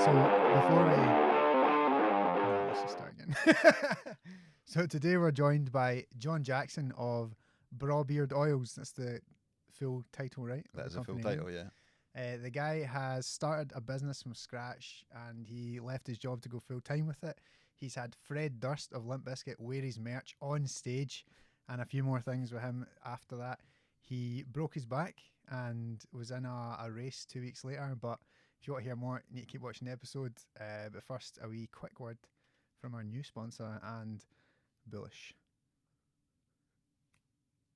So before we... No, let's just start again. So today we're joined by John Jackson of Braw Beard Oils. That's the full title, right? That is a full title, yeah. The guy has started a business from scratch and he left his job to go full time with it. He's had Fred Durst of Limp Bizkit wear his merch on stage and a few more things with him after that. He broke his back and was in a race 2 weeks later. But if you want to hear more, you need to keep watching the episode. But first, a wee quick word from our new sponsor and Bullish.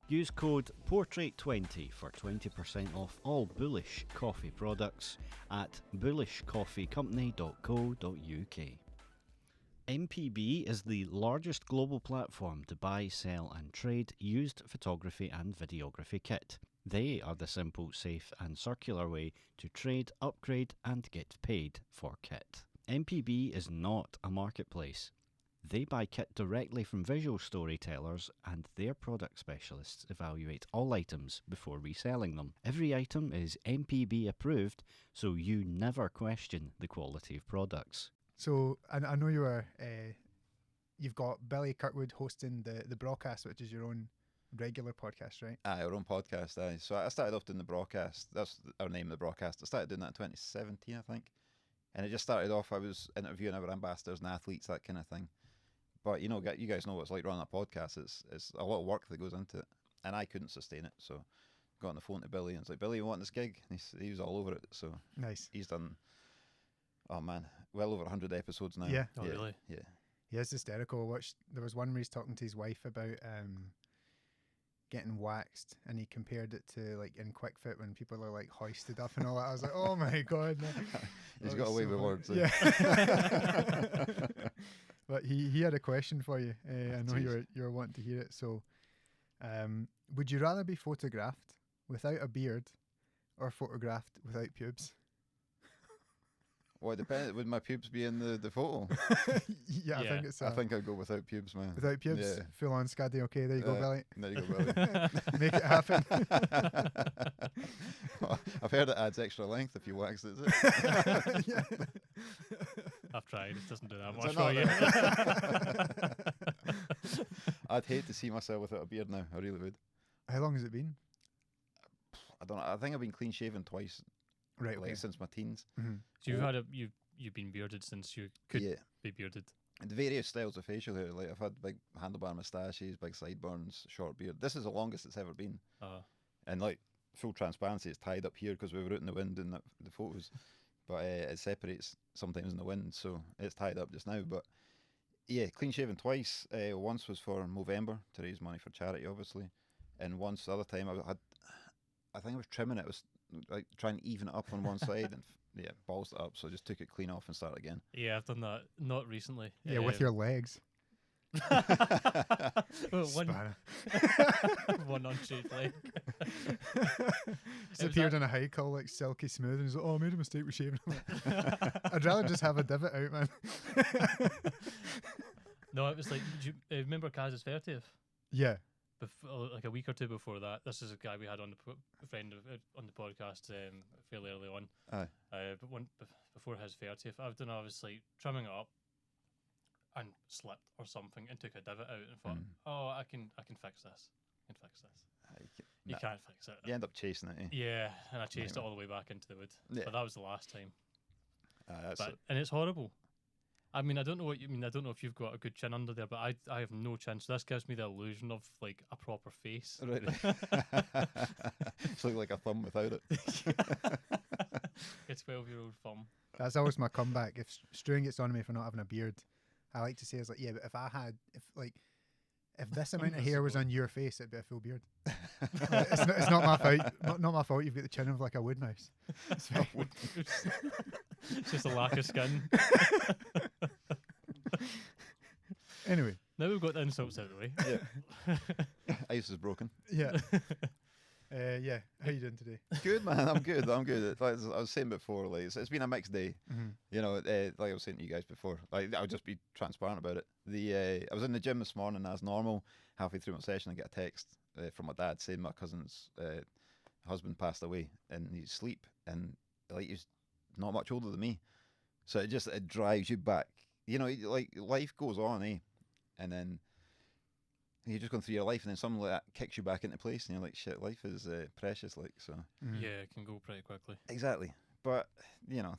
Use code PORTRAIT20 for 20% off all Bullish coffee products at bullishcoffeecompany.co.uk. MPB is the largest global platform to buy, sell and trade used photography and videography kit. They are the simple, safe and circular way to trade, upgrade and get paid for kit. MPB is not a marketplace. They buy kit directly from visual storytellers and their product specialists evaluate all items before reselling them. Every item is MPB approved, so you never question the quality of products. So I know you've got Billy Kirkwood hosting the broadcast, which is your own regular podcast, right? Our own podcast, aye. So I started off doing the broadcast. That's our name of the broadcast. I started doing that in 2017, I think. And it just started off, I was interviewing our ambassadors and athletes, that kind of thing. But, you know, you guys know what it's like running a podcast. It's a lot of work that goes into it. And I couldn't sustain it. So got on the phone to Billy and was like, Billy, you want this gig? And he was all over it. So Nice. He's done, oh man, well over 100 episodes now. Yeah. Oh, really? Yeah. Yeah, it's hysterical. There was one where he's talking to his wife about getting waxed, and he compared it to like in Quick Fit when people are like hoisted up and all that. I was like, oh my god, no. He's got away with words. Yeah. But he had a question for you. I know you're wanting to hear it. So, would you rather be photographed without a beard or photographed without pubes? Well, it depends. Would my pubes be in the photo? Yeah, I think it's. I think I'd go without pubes, man. Without pubes, Yeah. full on scuddy. Okay, there you go, Billy. There you go, Billy. Make it happen. Well, I've heard it adds extra length if you wax it. Yeah. I've tried. It doesn't do that Is much it for you. I'd hate to see myself without a beard now. I really would. How long has it been? I don't know. I think I've been clean shaven twice, Right. like Okay. since my teens. Mm-hmm. So you've been bearded since you could be bearded. And the various styles of facial hair. Like I've had big handlebar moustaches, big sideburns, short beard. This is the longest it's ever been. And like full transparency, it's tied up here because we were out in the wind in the photos. But it separates sometimes in the wind, so it's tied up just now. But yeah, clean shaven twice. Once was for Movember to raise money for charity, obviously, and once the other time I think I was trimming it. I was like trying to even it up on one side, and balls it up. So I just took it clean off and started again. Yeah, I've done that. Not recently. Yeah, with your legs. One unshaved leg. He's appeared on a hike all like silky smooth and he's like, oh, I made a mistake with shaving. I'd rather just have a divot out, man. No, it was like, do you remember Kaz's 30th? Yeah. Like a week or two before that. This is a guy we had on the on the podcast fairly early on. Aye. But before his 30th, I was like trimming it up and slipped or something and took a divot out and thought, oh, I can fix this. You can't fix it. You end up chasing it, eh? Yeah, and I chased it all the way back into the wood. Yeah. But that was the last time. And it's horrible. I mean, I don't know what you mean. I don't know if you've got a good chin under there, but I have no chin. So this gives me the illusion of like a proper face. Right. It's like a thumb without it. A 12-year-old thumb. That's always my comeback. If Struan gets on me for not having a beard, I like to say, it's like, yeah, but if this amount of hair was on your face, it'd be a full beard. It's not my fault. Not my fault. You've got the chin of like a wood mouse. It's just a lack of skin. Anyway. Now we've got the insults out of the way. Yeah. Ice is broken. Yeah. Yeah. How you doing today? Good, man. I'm good. Like I was saying before, like it's been a mixed day. Mm-hmm. You know, like I was saying to you guys before, like I'll just be transparent about it. I was in the gym this morning as normal. Halfway through my session, I get a text from my dad saying my cousin's husband passed away and he's asleep, and like he's not much older than me. So it drives you back. You know, like life goes on, eh? And then you're just going through your life, and then something like that kicks you back into place, and you're like, shit, life is precious, like, so. Mhm. Yeah, it can go pretty quickly. Exactly. But, you know,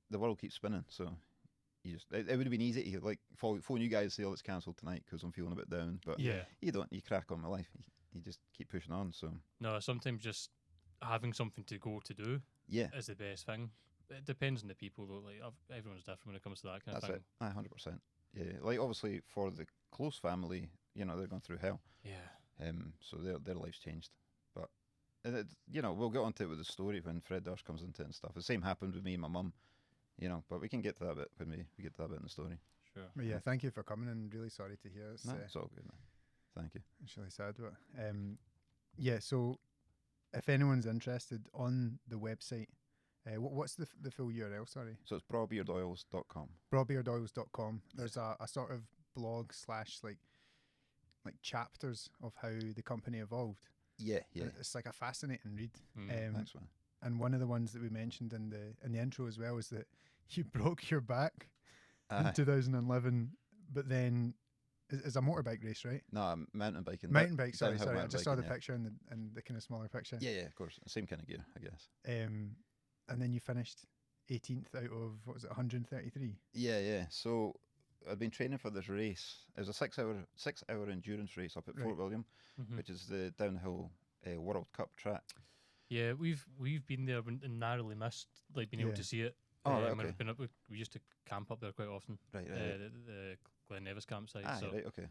the world keeps spinning, so you just, it would have been easy to, like, phone you guys and say, oh, it's cancelled tonight because I'm feeling a bit down, but Yeah. you don't, you crack on with life. You just keep pushing on, so. No, sometimes just having something to go to do Yeah. is the best thing. It depends on the people, though. Like, everyone's different when it comes to that kind That's of thing. it. 100%. Yeah. Like, obviously, for the close family, you know, they're going through hell. Yeah. So their life's changed. But, you know, we'll get onto it with the story when Fred Durst comes into it and stuff. The same happened with me and my mum, you know, but we can get to that bit when we get to that bit in the story. Sure. But yeah, thank you for coming, and really sorry to hear. No, it's all good, man. Thank you. It's really sad, but yeah. So, if anyone's interested, on the website, what's the full URL? Sorry, So it's brawbeardoils.com. brawbeardoils.com. There's a sort of blog / like chapters of how the company evolved. Yeah. It's like a fascinating read. Thanks, man. And one of the ones that we mentioned in the intro as well is that you broke your back in 2011, but then it's a motorbike race, right? No, mountain biking. Mountain bike. Sorry. downhill I mountain just saw the biking, picture and the kind of smaller picture. Yeah, of course. Same kind of gear, I guess. And then you finished 18th out of, what was it, 133? Yeah. So I'd been training for this race. It was a 6-hour endurance race up at Fort William, which is the downhill World Cup track. Yeah, we've been there and narrowly missed like being able to see it. Oh, right, when okay. we've been up, we used to camp up there quite often. Right. The Glen Nevis campsite. So, Right, okay.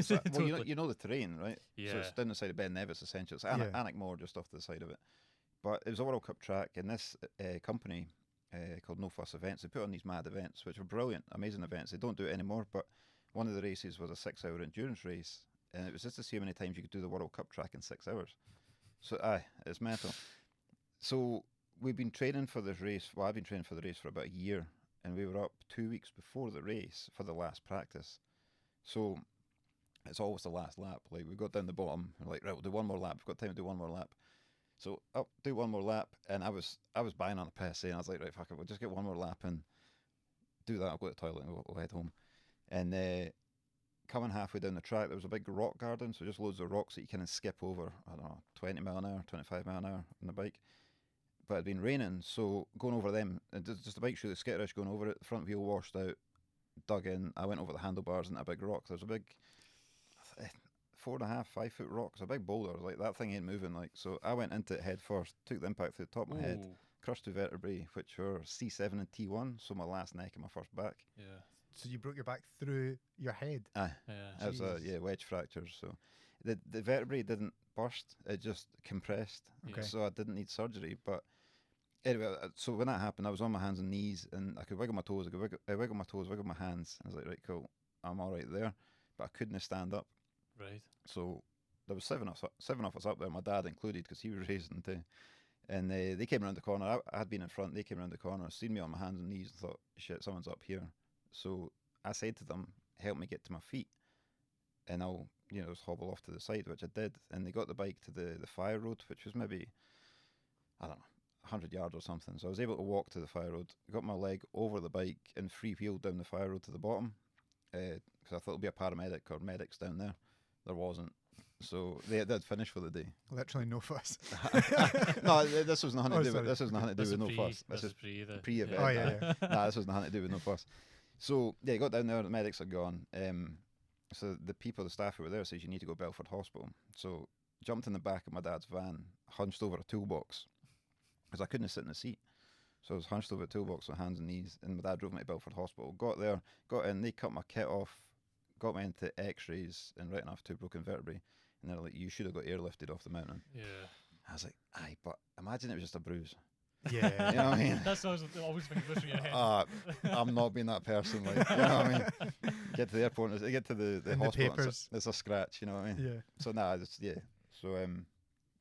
So, Well, you know the terrain, right? Yeah. So it's down the side of Ben Nevis, essentially. It's Annickmore, just off to the side of it. But it was a World Cup track, and this company called No Fuss Events, they put on these mad events, which were brilliant, amazing events. They don't do it anymore, but one of the races was a 6-hour endurance race, and it was just to see how many times you could do the World Cup track in 6 hours. So, it's mental. So we've been training for this race. Well, I've been training for the race for about a year, and we were up 2 weeks before the race for the last practice. So it's always the last lap. Like, we got down the bottom, we're like, right, we'll do one more lap. We've got time to do one more lap. So up, do one more lap, and I was buying on a piss, and I was like, right, fuck it, we'll just get one more lap and do that. I'll go to the toilet and we'll head home. And coming halfway down the track, there was a big rock garden, so just loads of rocks that you kind of skip over. I don't know, 20 mile an hour, 25 mile an hour on the bike. But it'd been raining, so going over them, and just the bike shoe, the skitterish going over it, the front wheel washed out, dug in. I went over the handlebars into a big rock. There's a big 4.5, 5 foot rock. It's a big boulder. I was like, that thing ain't moving. Like, so I went into it head first, took the impact through the top of my head, crushed 2 vertebrae, which were C7 and T1, so my last neck and my first back. Yeah. So you broke your back through your head? Aye. Yeah. It was wedge fractures. So the vertebrae didn't burst, it just compressed. Okay. So I didn't need surgery. But anyway, so when that happened, I was on my hands and knees, and I could wiggle my toes, wiggle my toes, wiggle my hands. I was like, right, cool, I'm all right there. But I couldn't stand up. Right. So there was seven of us up there, my dad included, because he was racing too. And they came around the corner. I had been in front. They came around the corner, seen me on my hands and knees, and thought, shit, someone's up here. So I said to them, help me get to my feet, and I'll, just hobble off to the side, which I did. And they got the bike to the fire road, which was maybe, I don't know, 100 yards or something. So I was able to walk to the fire road, got my leg over the bike and free-wheeled down the fire road to the bottom, because I thought there'll be a paramedic or medics down there. There wasn't. So they'd finished for the day. Literally no fuss. No, this was nothing to do with. Sorry. This was nothing to do with no fuss. This is pre-event. Pre-event. Oh, yeah. Nah, this was nothing to do with no fuss. So yeah, got down there. The medics are gone. So the staff who were there says you need to go to Belford Hospital. So jumped in the back of my dad's van, hunched over a toolbox, because I couldn't sit in the seat. So I was hunched over a toolbox with hands and knees, and my dad drove me to Belford Hospital. Got there, got in. They cut my kit off, got me into X-rays, and right enough 2 broken vertebrae. And they're like, you should have got airlifted off the mountain. Yeah. I was like, aye, but imagine it was just a bruise. Yeah. You know what I mean? That's always been good for your head. I'm not being that person. Like, you know what I mean? Get to the airport, and get to the And hospital, the papers. it's a scratch. You know what I mean? Yeah. So So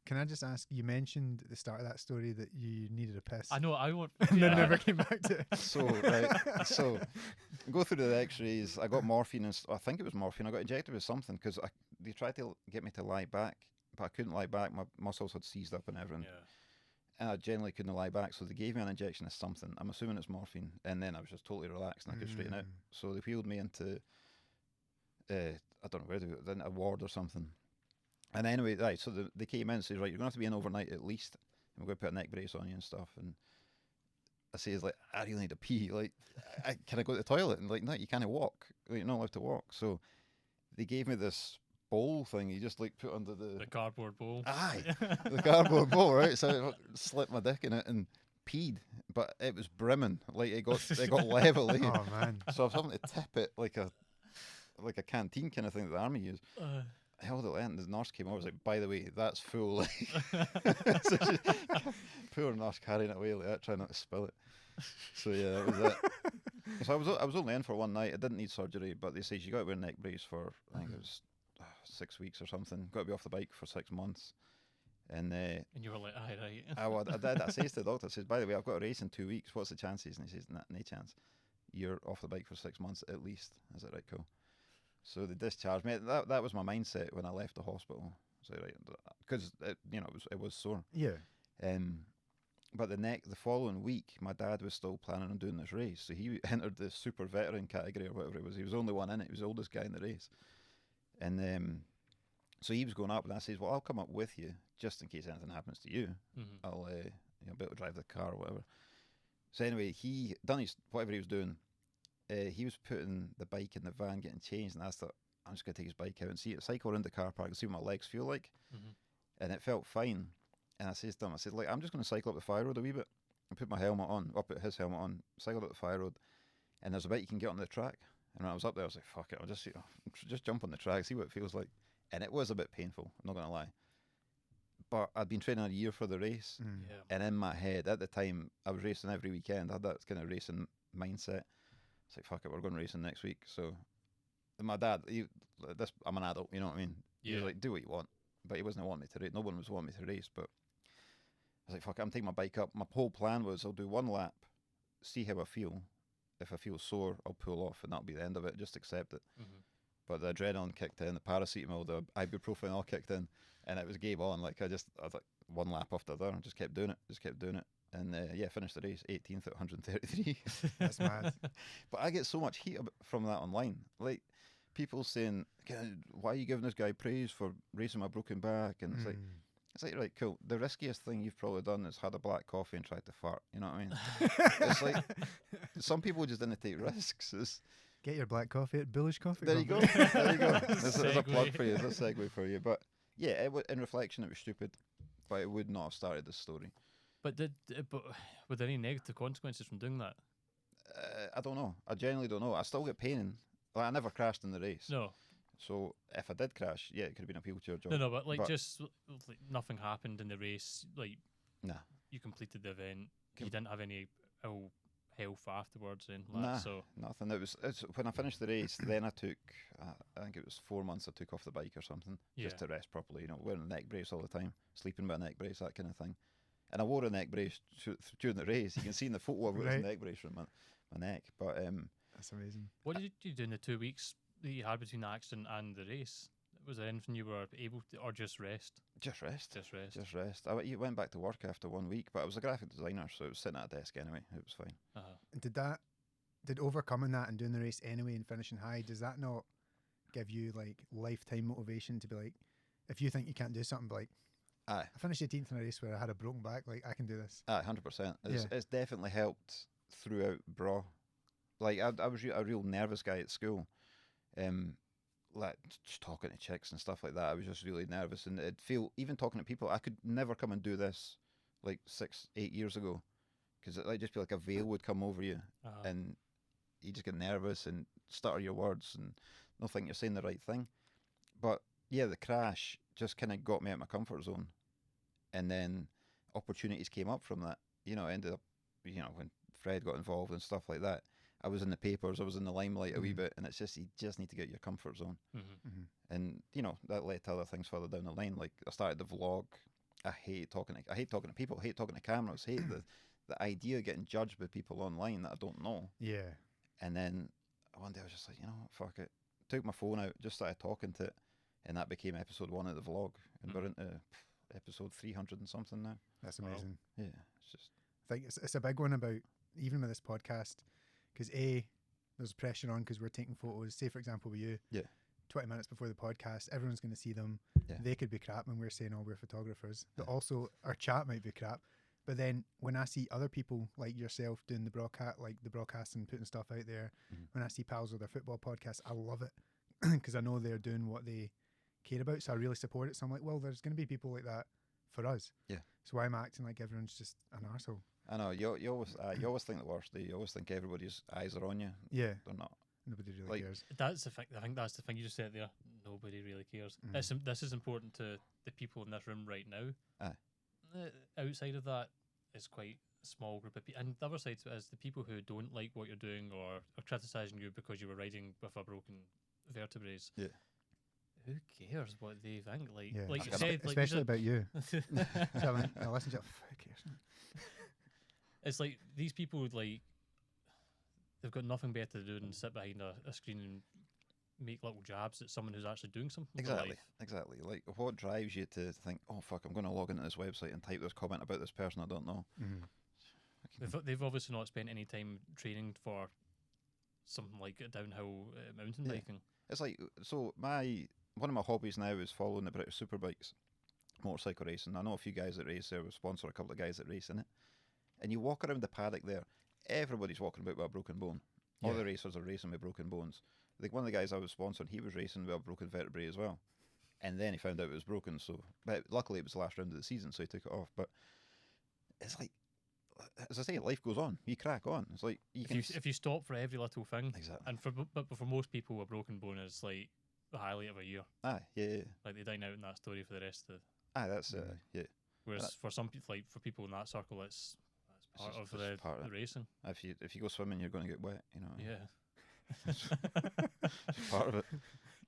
Can I just ask, you mentioned at the start of that story that you needed a piss. I know. I want. And then never came back to it. So go through the X-rays. I got morphine, and I think it was morphine. I got injected with something because they tried to get me to lie back, but I couldn't lie back. My muscles had seized up and everything. and I generally couldn't lie back, so they gave me an injection of something. I'm assuming it's morphine, and then I was just totally relaxed and I could straighten out. So they wheeled me into, I don't know where they were, in a ward or something. And anyway, right, so they came in and said, right, you're going to have to be in overnight at least, and we're going to put a neck brace on you and stuff. And I says, like, I really need to pee. Like, can I go to the toilet? And like, no, you can't walk. Like, you're not allowed to walk. So they gave me this bowl thing you just like put under the cardboard bowl. Aye, the cardboard bowl, right? So I slipped my dick in it and peed, but it was brimming. Like it got level. Like, Oh man! so I was having to tip it like a canteen kind of thing that the army use. I held it in, the nurse came over. I was like, by the way, that's full. So poor nurse carrying it away like that, trying not to spill it. So yeah, that was it. So I was only in for one night. I didn't need surgery, but they say you got to wear a neck brace for, I think it was 6 weeks or something. Got to be off the bike for 6 months. And you were like, aye, right. I did. I says to the doctor, I says, by the way, I've got a race in 2 weeks. What's the chances? And he says, no chance. You're off the bike for 6 months at least. I said, right, cool. So they discharged me. That was my mindset when I left the hospital. So right, because it was sore. Yeah. But the following week, my dad was still planning on doing this race. So he entered the super veteran category or whatever it was. He was the only one in it. He was the oldest guy in the race. And so he was going up, and I says, well, I'll come up with you just in case anything happens to you. I'll be able to drive the car or whatever. So anyway, he done whatever he was doing. He was putting the bike in the van, getting changed, and I thought, I'm just going to take his bike out and cycle around the car park and see what my legs feel like. And it felt fine. And I says to him, I said, like, I'm just going to cycle up the fire road a wee bit and put my helmet on, or put his helmet on, cycle up the fire road, and there's a bit you can get on the track. And when I was up there, I was like, fuck it, I'll just jump on the track, see what it feels like. And it was a bit painful, I'm not going to lie. But I'd been training a year for the race, and in my head, at the time, I was racing every weekend. I had that kind of racing mindset. It's like, fuck it, we're going racing next week. So my dad, I'm an adult, you know what I mean? He was like, do what you want. But he wasn't wanting me to race. No one was wanting me to race, but I was like, fuck it, I'm taking my bike up. My whole plan was I'll do one lap, see how I feel. If I feel sore, I'll pull off, and that'll be the end of it. Just accept it. But the adrenaline kicked in, the paracetamol, the ibuprofen all kicked in, and it was game on. Like I was like one lap after the other, and just kept doing it. And finished the race 18th at 133. That's mad. But I get so much heat from that online. Like people saying, why are you giving this guy praise for racing my broken back? And it's like, right, cool. The riskiest thing you've probably done is had a black coffee and tried to fart. You know what I mean? It's like some people just didn't take risks. Get your black coffee at Bullish Coffee. There you go. There you go. There's a plug for you. There's a segue for you. But yeah, in reflection, it was stupid. But it would not have started this story. But were there any negative consequences from doing that? I don't know. I genuinely don't know. I still get pain. Like, I never crashed in the race. No. So if I did crash, yeah, it could have been a wheelchair job. No, but just like nothing happened in the race. Like, nah, you completed the event. You didn't have any ill health afterwards, and nah, so nothing. It's when I finished the race. Then I took, I think it was 4 months. I took off the bike or something just to rest properly. You know, wearing a neck brace all the time, sleeping with a neck brace, that kind of thing. And I wore a neck brace during the race. You can see in the photo I've got this neck brace around my neck. But that's amazing. What did you do in the 2 weeks that you had between the accident and the race? Was there anything you were able to, or just rest? Just rest. I went back to work after 1 week, but I was a graphic designer, so I was sitting at a desk anyway. It was fine. And did overcoming that and doing the race anyway and finishing high, does that not give you like lifetime motivation to be like, if you think you can't do something, be like, aye, I finished 18th in a race where I had a broken back, like I can do this. 100%. It's definitely helped throughout Braw. Like I was a real nervous guy at school. Like just talking to chicks and stuff like that, I was just really nervous, and it'd feel, even talking to people, I could never come and do this like 6-8 years ago, because it'd just be like a veil would come over you, and you just get nervous and stutter your words and not think you're saying the right thing. But yeah, the crash just kind of got me out of my comfort zone, and then opportunities came up from that. You know, ended up, when Fred got involved and stuff like that, I was in the papers, I was in the limelight a wee bit, and it's just, you just need to get out of your comfort zone. And that led to other things further down the line. Like I started the vlog. I hate talking to people, hate talking to cameras, hate the idea of getting judged by people online that I don't know. Yeah. And then one day I was just like, fuck it. Took my phone out, just started talking to it, and that became episode 1 of the vlog. And we're into episode 300 and something now. That's Wow. amazing. Yeah, it's just I think it's a big one about, even with this podcast, because there's pressure on because we're taking photos. Say, for example, with you, Yeah. 20 minutes before the podcast, everyone's going to see them. Yeah. They could be crap when we're saying, oh, we're photographers. But Yeah. also, our chat might be crap. But then when I see other people like yourself doing the broadcast, like the broadcast and putting stuff out there, Mhm. when I see pals with their football podcast, I love it because I know they're doing what they care about. So I really support it. So I'm like, well, there's going to be people like that for us. Yeah. So why am I acting like everyone's just an arsehole? I know you always think the worst. You always think everybody's eyes are on you. Yeah. They're not. Nobody really Like- cares. That's the thing. I think that's the thing you just said there. Nobody really cares. This is important to the people in this room right now. Aye. Outside of that, it's quite a small group of people. And the other side to it is the people who don't like what you're doing or are criticising you because you were riding with a broken vertebrae. Yeah. Who cares what they think? Like, Yeah. like you Espe- said, like Especially about you. you So I listen to it. Who cares? it's like these people would like they've got nothing better to do than sit behind a screen and make little jabs at someone who's actually doing something with their Exactly. life. Exactly. Like, what drives you to think, oh fuck, I'm going to log into this website and type this comment about this person I don't know? They've obviously not spent any time training for something like downhill mountain Yeah. biking. It's like, so one of my hobbies now is following the British Superbikes, motorcycle racing. I know a few guys that race there. We sponsor a couple of guys that race in it. And you walk around the paddock there, everybody's walking about with a broken bone. All Yeah. the racers are racing with broken bones. Like, one of the guys I was sponsoring, he was racing with a broken vertebrae as well. And then he found out it was broken, so but luckily it was the last round of the season, so he took it off. But it's like, as I say, life goes on. You crack on. It's like you can If you stop for every little thing, exactly. and but for most people, a broken bone is like the highlight of a year. Aye, yeah. Like they dine out in that story for the rest of. Aye, that's yeah. Whereas That- for some people, like for people in that circle, that's part just- of it's the, part of the it. racing. If you go swimming, you're going to get wet. You know. Yeah. It's part of it.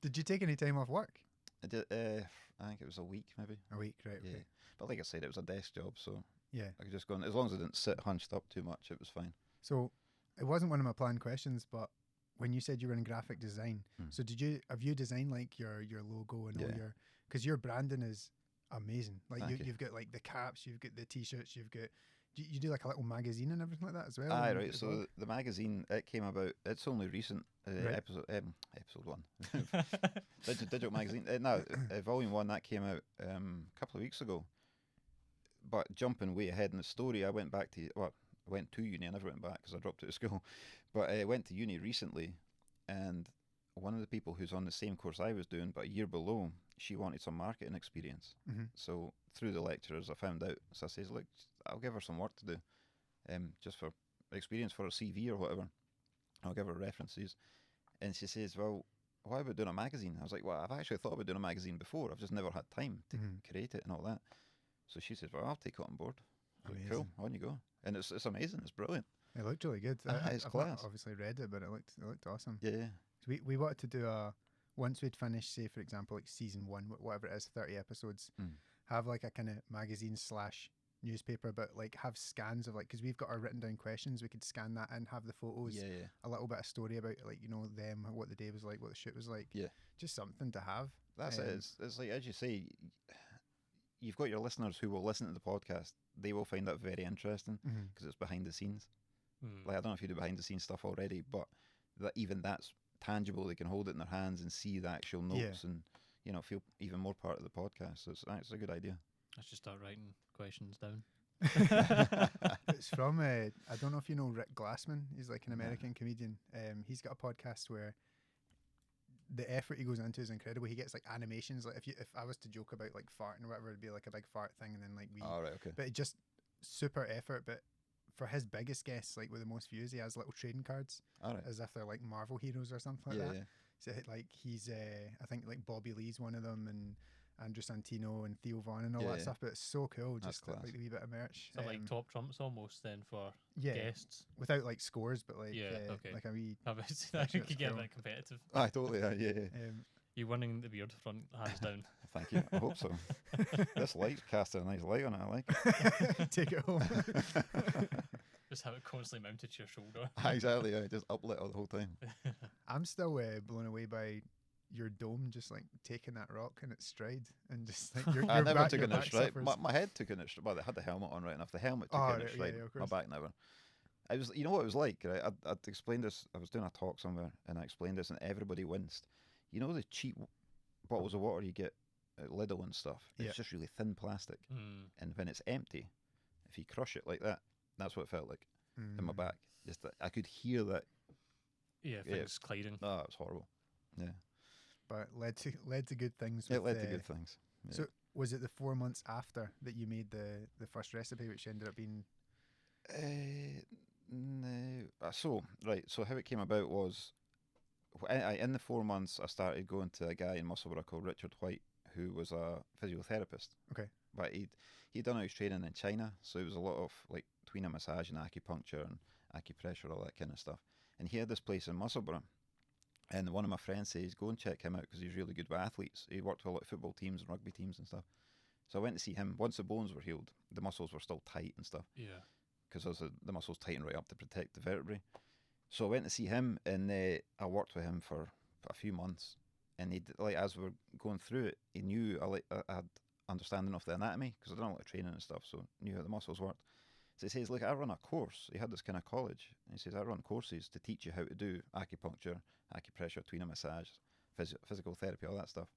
Did you take any time off work? I did. I think it was a week, maybe. A week, right? Yeah. Okay. But like I said, it was a desk job, so Yeah. I could just go on. As long as I didn't sit hunched up too much, it was fine. So it wasn't one of my planned questions, but when you said you were in graphic design, so have you designed like your logo and all Yeah. your, because your branding is amazing. Like Thank you. you've got like the caps, you've got the t-shirts, you've got, you do like a little magazine and everything like that as well. Aye, and right. the So blog? the magazine, it came about. It's only recent. Right. Episode 1, digital magazine. No, volume 1 that came out a couple of weeks ago. But jumping way ahead in the story, I went to uni. I never went back because I dropped out of school. But I went to uni recently, and one of the people who's on the same course I was doing, but a year below, she wanted some marketing experience. Mhm. So through the lecturers, I found out. So I says, look, I'll give her some work to do, just for experience for her CV or whatever. I'll give her references. And she says, well, why about doing a magazine? I was like, well, I've actually thought about doing a magazine before. I've just never had time to Mhm. create it and all that. So she says, well, I'll take it on board. I was like, Amazing. cool, on you go. And it's amazing. It's brilliant. It looked really good. It's I've not class. obviously read it, but it looked awesome. Yeah. So we wanted to do once we'd finished, say for example, like season 1, whatever it is, 30 episodes, have like a kind of magazine / newspaper, but like have scans of like, because we've got our written down questions, we could scan that and have the photos, Yeah. a little bit of story about like, you know, them, what the day was like, what the shoot was like. Yeah. Just something to have. That's it. It's like, as you say, you've got your listeners who will listen to the podcast. They will find that very interesting because it's behind the scenes. Like, I don't know if you do behind the scenes stuff already, but even that's tangible. They can hold it in their hands and see the actual notes and, you know, feel even more part of the podcast. So it's a good idea. Let's just start writing questions down. It's from, I don't know if you know Rick Glassman. He's like an American comedian. He's got a podcast where the effort he goes into is incredible. He gets like animations. Like if I was to joke about like farting or whatever, it'd be like a big fart thing, and then like All right, okay. but it just super effort. But for his biggest guests, like with the most views, he has little trading cards All right. as if they're like Marvel heroes or something like Yeah, that. yeah. So like he's, I think like Bobby Lee's one of them, and Andrew Santino and Theo Von and all Yeah, that yeah. stuff. But it's so cool, That's just like class. the wee bit of merch. So like top trumps almost then for yeah, guests. without like scores, but like Okay. like a wee. I That's think you get a cool. bit competitive. Aye, totally. Yeah. You're winning the beard front, hands down. Thank you. I hope so. This light's casting a nice light on it. I like it. Take it home. Just have it constantly mounted to your shoulder. Aye, exactly. Yeah. Just uplit all the whole time. I'm still blown away by your dome just like taking that rock in its stride and just like your I never back, took your it in its back stride. suffers? My head took it in its stride. Well, they had the helmet on right enough. The helmet took Oh, it in its right, stride. yeah, of My course. back never. I was, you know what it was like, right? I'd explained this. I was doing a talk somewhere, and I explained this, and everybody winced. You know the cheap bottles of water you get at Lidl and stuff. Yeah. It's just really thin plastic, Mm. and when it's empty, if you crush it like that, that's what it felt like in my Mm. back. Just that I could hear that. Yeah, Yeah. things colliding. Oh, it was horrible. Yeah, But led to good things. it with led to the- good things. Yeah. So was it the 4 months after that you made the first recipe, which ended up being? No. So right. So how it came about was, in the 4 months, I started going to a guy in Musselburgh called Richard White, who was a physiotherapist. Okay. But he'd done all his training in China, so it was a lot of like tweener massage and acupuncture and acupressure, all that kind of stuff. And he had this place in Musselburgh. And one of my friends says, go and check him out because he's really good with athletes. He worked with a lot of football teams and rugby teams and stuff. So I went to see him. Once the bones were healed, the muscles were still tight and stuff Yeah. because the muscles tighten right up to protect the vertebrae. So I went to see him, and I worked with him for a few months. And he, like, as we were going through it, he knew I had understanding of the anatomy because I'd done a lot of training and stuff, so knew how the muscles worked. So he says, look, I run a course. He had this kind of college. And he says, I run courses to teach you how to do acupuncture, acupressure, tweener massage, physical therapy, all that stuff.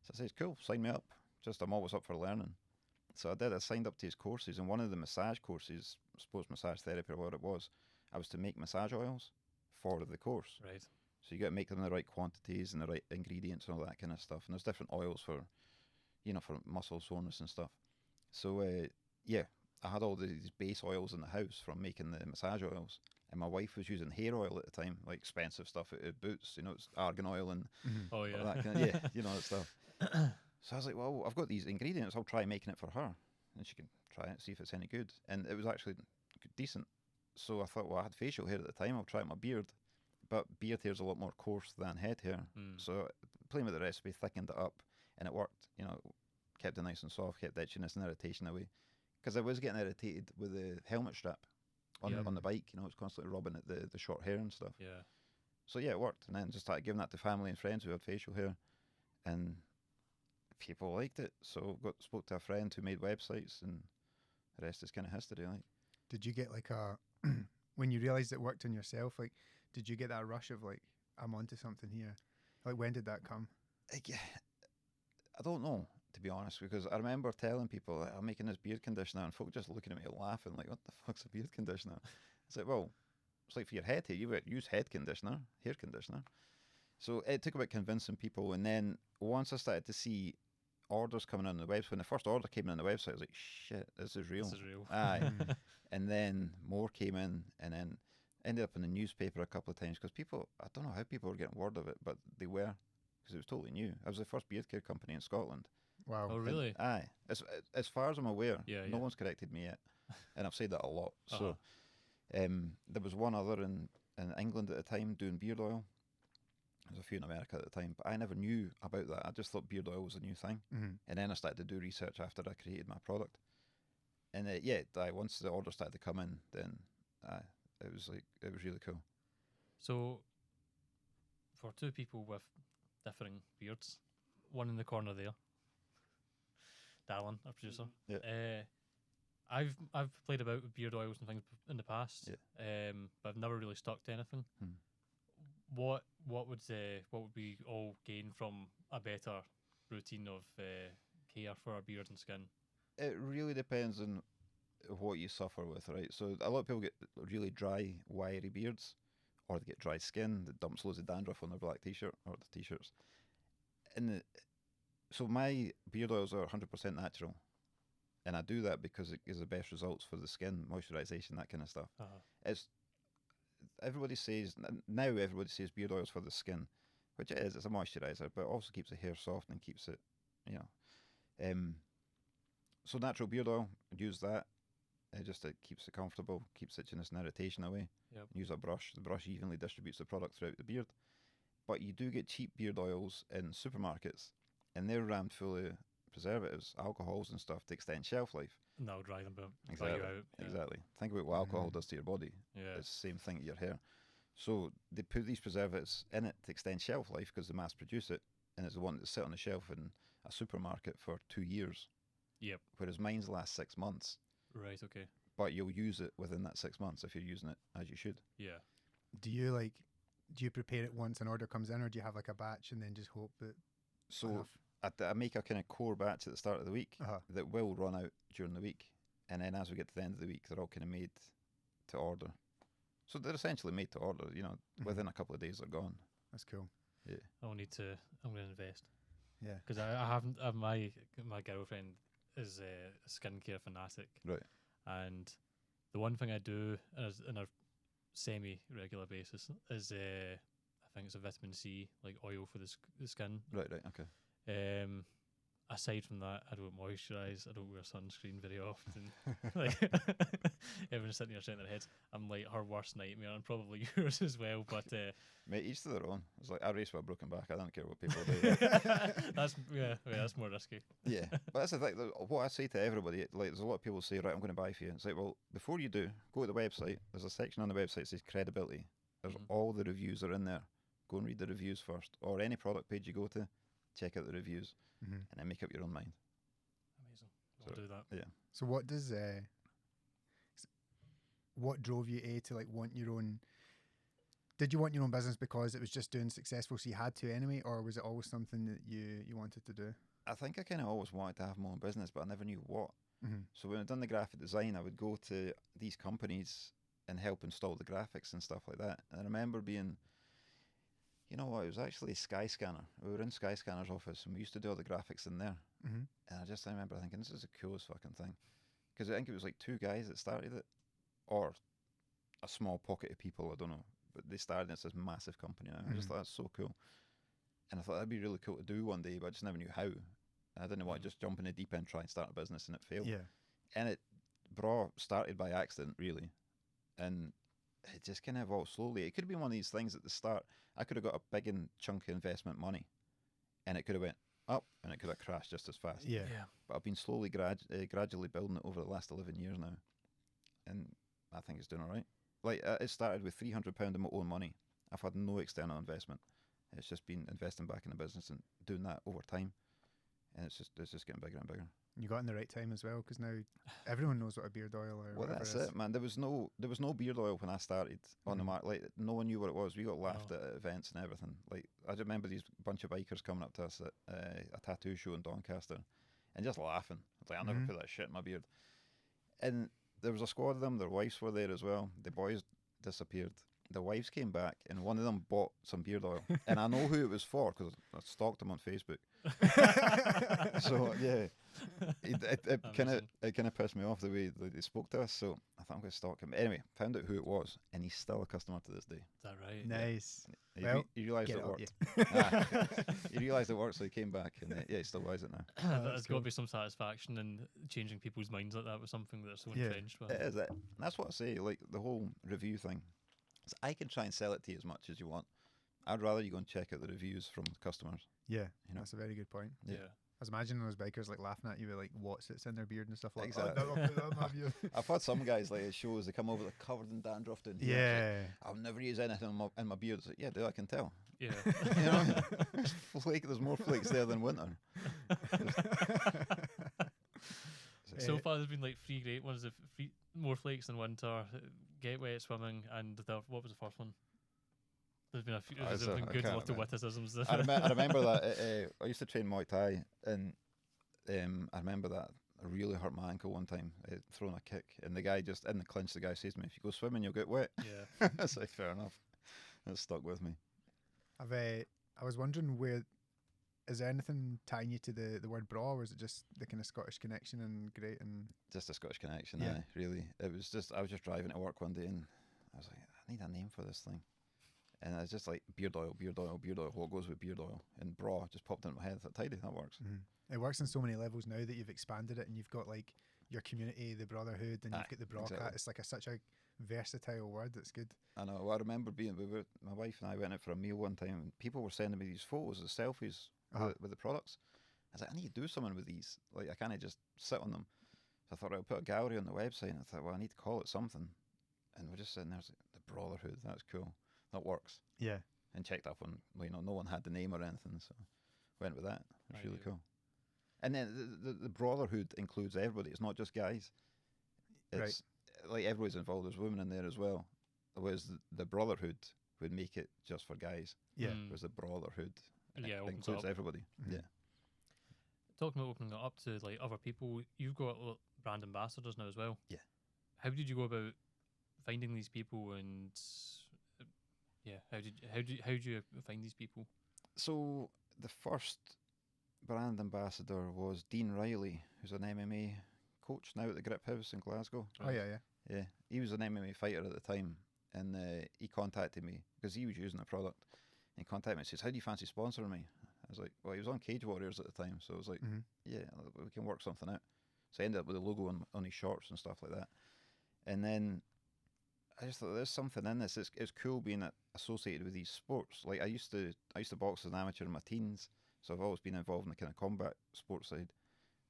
So I says, cool, sign me up. Just, I'm always up for learning. So I did. I signed up to his courses, and one of the massage courses, I suppose massage therapy or what it was, I was to make massage oils for the course. Right. So you got to make them in the right quantities and the right ingredients and all that kind of stuff. And there's different oils for, for muscle soreness and stuff. So yeah, I had all these base oils in the house from making the massage oils. And my wife was using hair oil at the time, like expensive stuff at Boots. It's argan oil and Oh all yeah. that kind of, that stuff. So I was like, well, I've got these ingredients. I'll try making it for her, and she can try it, see if it's any good. And it was actually decent. So I thought, well, I had facial hair at the time. I'll try it on my beard. But beard hair is a lot more coarse than head hair. Mm. So playing with the recipe, thickened it up, and it worked. Kept it nice and soft, kept the itchiness and irritation away. Because I was getting irritated with the helmet strap on Yep. on the bike. It was constantly rubbing at the short hair and stuff. Yeah. So yeah, it worked. And then just started giving that to family and friends who had facial hair, and people liked it. So spoke to a friend who made websites, and the rest is kind of history. Like, Did you get like a when you realized it worked on yourself? Like, did you get that rush of like, I'm onto something here? Like, when did that come? I don't know, to be honest, because I remember telling people like, I'm making this beard conditioner, and folk just looking at me laughing like, what the fuck's a beard conditioner? It's like, well, it's like for your head hair, you would use head conditioner, hair conditioner. So it took about convincing people, and then once I started to see orders coming on the website, when the first order came in on the website, I was like, shit, this is real. This is real. Aye. Mm. And then more came in, and then ended up in the newspaper a couple of times because people, I don't know how people were getting word of it, but they were, because it was totally new. I was the first beard care company in Scotland. Wow. Oh And- really? aye. As far as I'm aware, Yeah, no yeah. one's corrected me yet, and I've said that a lot. Uh-huh. So there was one other in England at the time doing beard oil. There's a few in America at the time, but I never knew about that. I just thought beard oil was a new thing. Mhm. And then I started to do research after I created my product. And once the order started to come in, then it was really cool. So, for two people with differing beards, one in the corner there, Dallin, our producer. Yeah. I've played about with beard oils and things in the past, Yeah. but I've never really stuck to anything. Hmm. What would we all gain from a better routine of care for our beard and skin? It really depends on what you suffer with, right? So a lot of people get really dry, wiry beards, or they get dry skin that dumps loads of dandruff on their black t-shirt or the t-shirts. So my beard oils are 100% natural, and I do that because it gives the best results for the skin, moisturization, that kind of stuff. It's everybody says beard oils for the skin, which it is. It's a moisturizer, but it also keeps the hair soft and keeps it, So natural beard oil, use that. It keeps it comfortable, keeps itchiness and irritation away. Yep. Use a brush. The brush evenly distributes the product throughout the beard. But you do get cheap beard oils in supermarkets, and they're rammed full of preservatives, alcohols and stuff to extend shelf life. And that'll dry them, dry Exactly. you out. Yeah. Exactly. Think about what alcohol does to your body. Yeah. It's the same thing to your hair. So they put these preservatives in it to extend shelf life because they mass produce it, and it's the one that sit on the shelf in a supermarket for 2 years. Yep. Whereas mine's last 6 months. Right. Okay. But you'll use it within that 6 months if you're using it as you should. Yeah. Do you prepare it once an order comes in, or do you have like a batch and then just hope that So I make a kind of core batch at the start of the week that will run out during the week, and then as we get to the end of the week, they're all kind of made to order. So they're essentially made to order. Within a couple of days they're gone. That's cool. Yeah. I'm going to invest. Yeah. Because I haven't. My girlfriend is a skincare fanatic. Right. And the one thing I do in a semi-regular basis is I think it's a vitamin C like oil for the skin. Right. Okay. Aside from that, I don't moisturize. I don't wear sunscreen very often. Like everyone's sitting there shaking their heads. I'm like her worst nightmare, and probably yours as well. But Mate, each to their own. It's like I race with a broken back. I don't care what people do. that's more risky. Yeah, but that's the thing. What I say to everybody, like, there's a lot of people say, right, I'm going to buy for you. It's like, well, before you do, go to the website. There's a section on the website that says credibility. There's all the reviews are in there. Go and read the reviews first, or any product page you go to, check out the reviews, and then make up your own mind. Amazing. I'll do that. Yeah. So what drove you to like want your own? Did you want your own business because it was just doing successful, so you had to anyway, or was it always something that you wanted to do? I think I kind of always wanted to have my own business, but I never knew what. So when I'd done the graphic design, I would go to these companies and help install the graphics and stuff like that. And I remember being, you know what, it was actually Skyscanner. We were in Skyscanner's office and we used to do all the graphics in there. And I remember thinking, this is the coolest fucking thing. Because I think it was like 2 guys that started it, or a small pocket of people, I don't know. But they started, it's this massive company now. I just thought, that's so cool. And I thought that'd be really cool to do one day, but I just never knew how. And I didn't want to just jump in the deep end, try and start a business, and it failed. Yeah. And Braw started by accident, really. And it just kind of evolved slowly. It could have been one of these things at the start. I could have got a big and chunky investment money, and it could have went up, and it could have crashed just as fast. Yeah. But I've been slowly, gradually building it over the last 11 years now, and I think it's doing all right. Like, it started with £300 of my own money. I've had no external investment. It's just been investing back in the business and doing that over time, and it's just getting bigger and bigger. You got in the right time as well, because now everyone knows what a beard oil or well, whatever that's is. it, man. There was no beard oil when I started on the market. Like, no one knew what it was. We got laughed at events and everything. Like, I remember these bunch of bikers coming up to us at a tattoo show in Doncaster and just laughing. It's like, I'll never put that shit in my beard. And there was a squad of them. Their wives were there as well. The boys disappeared. The wives came back, and one of them bought some beard oil, and I know who it was for because I stalked him on Facebook. So yeah, it kind of pissed me off the way they spoke to us. So I thought I'm going to stalk him. Anyway, found out who it was, and he's still a customer to this day. Is that right? Nice. Yeah. Well, he realised get it it up worked. He realised it worked, so he came back, and he still buys it now. There's got to be some satisfaction in changing people's minds like that with something they're so entrenched with. It is it. And that's what I say. Like, the whole review thing. So I can try and sell it to you as much as you want. I'd rather you go and check out the reviews from customers. Yeah, you know? that's a very good point. Yeah. I was imagining those bikers like laughing at you with like what sits in their beard and stuff like Exactly. that. Oh, no, have you? I've had some guys like at shows, they come over, they're covered in dandruff down here. Yeah. Like, I'll never use anything in my beard. It's like, yeah, dude, I can tell. Yeah. You know, there's more flakes there than winter. So far, there's been like 3 great ones. More flakes than winter, get wet swimming, and what was the first one? There's been a few. There's been good little witticisms. I remember that I used to train Muay Thai, and I remember that I really hurt my ankle one time throwing a kick, and the guy just in the clinch. The guy says to me, "If you go swimming, you'll get wet." Yeah, that's like fair enough. That stuck with me. I was wondering, is there anything tying you to the word bra, or is it just the kind of Scottish connection and great and just a Scottish connection? Yeah. Really. It was just I was just driving to work one day, and I was like, I need a name for this thing. And I was just like, beard oil, beard oil, beard oil. What goes with beard oil? And bra just popped into my head. I thought, tidy, that works. It works on so many levels now that you've expanded it, and you've got like your community, the brotherhood, and you've got the bra cat. It's like such a versatile word. That's good. I know. Well, I remember my wife and I went out for a meal one time, and people were sending me these photos, the selfies with the products. I was like, I need to do something with these. Like, I can't just sit on them. So I thought I'll put a gallery on the website, and I thought, well, I need to call it something. And we're just sitting there, like, the brotherhood. That's cool. that works. Yeah. And checked up on, no one had the name or anything, so went with that. It's really cool. And then the brotherhood includes everybody. It's not just guys. It's like everybody's involved. There's women in there as well. Whereas the brotherhood would make it just for guys. Yeah. Whereas the brotherhood opens includes everybody. Mhm. Yeah. Talking about opening it up to like other people, you've got brand ambassadors now as well. Yeah. How did you go about finding these people, and how did you find these people? So the first brand ambassador was Dean Riley, who's an MMA coach now at the Grip House in Glasgow. Oh yeah. Yeah, he was an MMA fighter at the time, and he contacted me because he was using the product. And he contacted me and says, "How do you fancy sponsoring me?" I was like, "Well, he was on Cage Warriors at the time, so I was like, yeah, we can work something out." So I ended up with a logo on his shorts and stuff like that. And then I just thought there's something in this. It's cool being associated with these sports. Like I used to box as an amateur in my teens, so I've always been involved in the kind of combat sports side.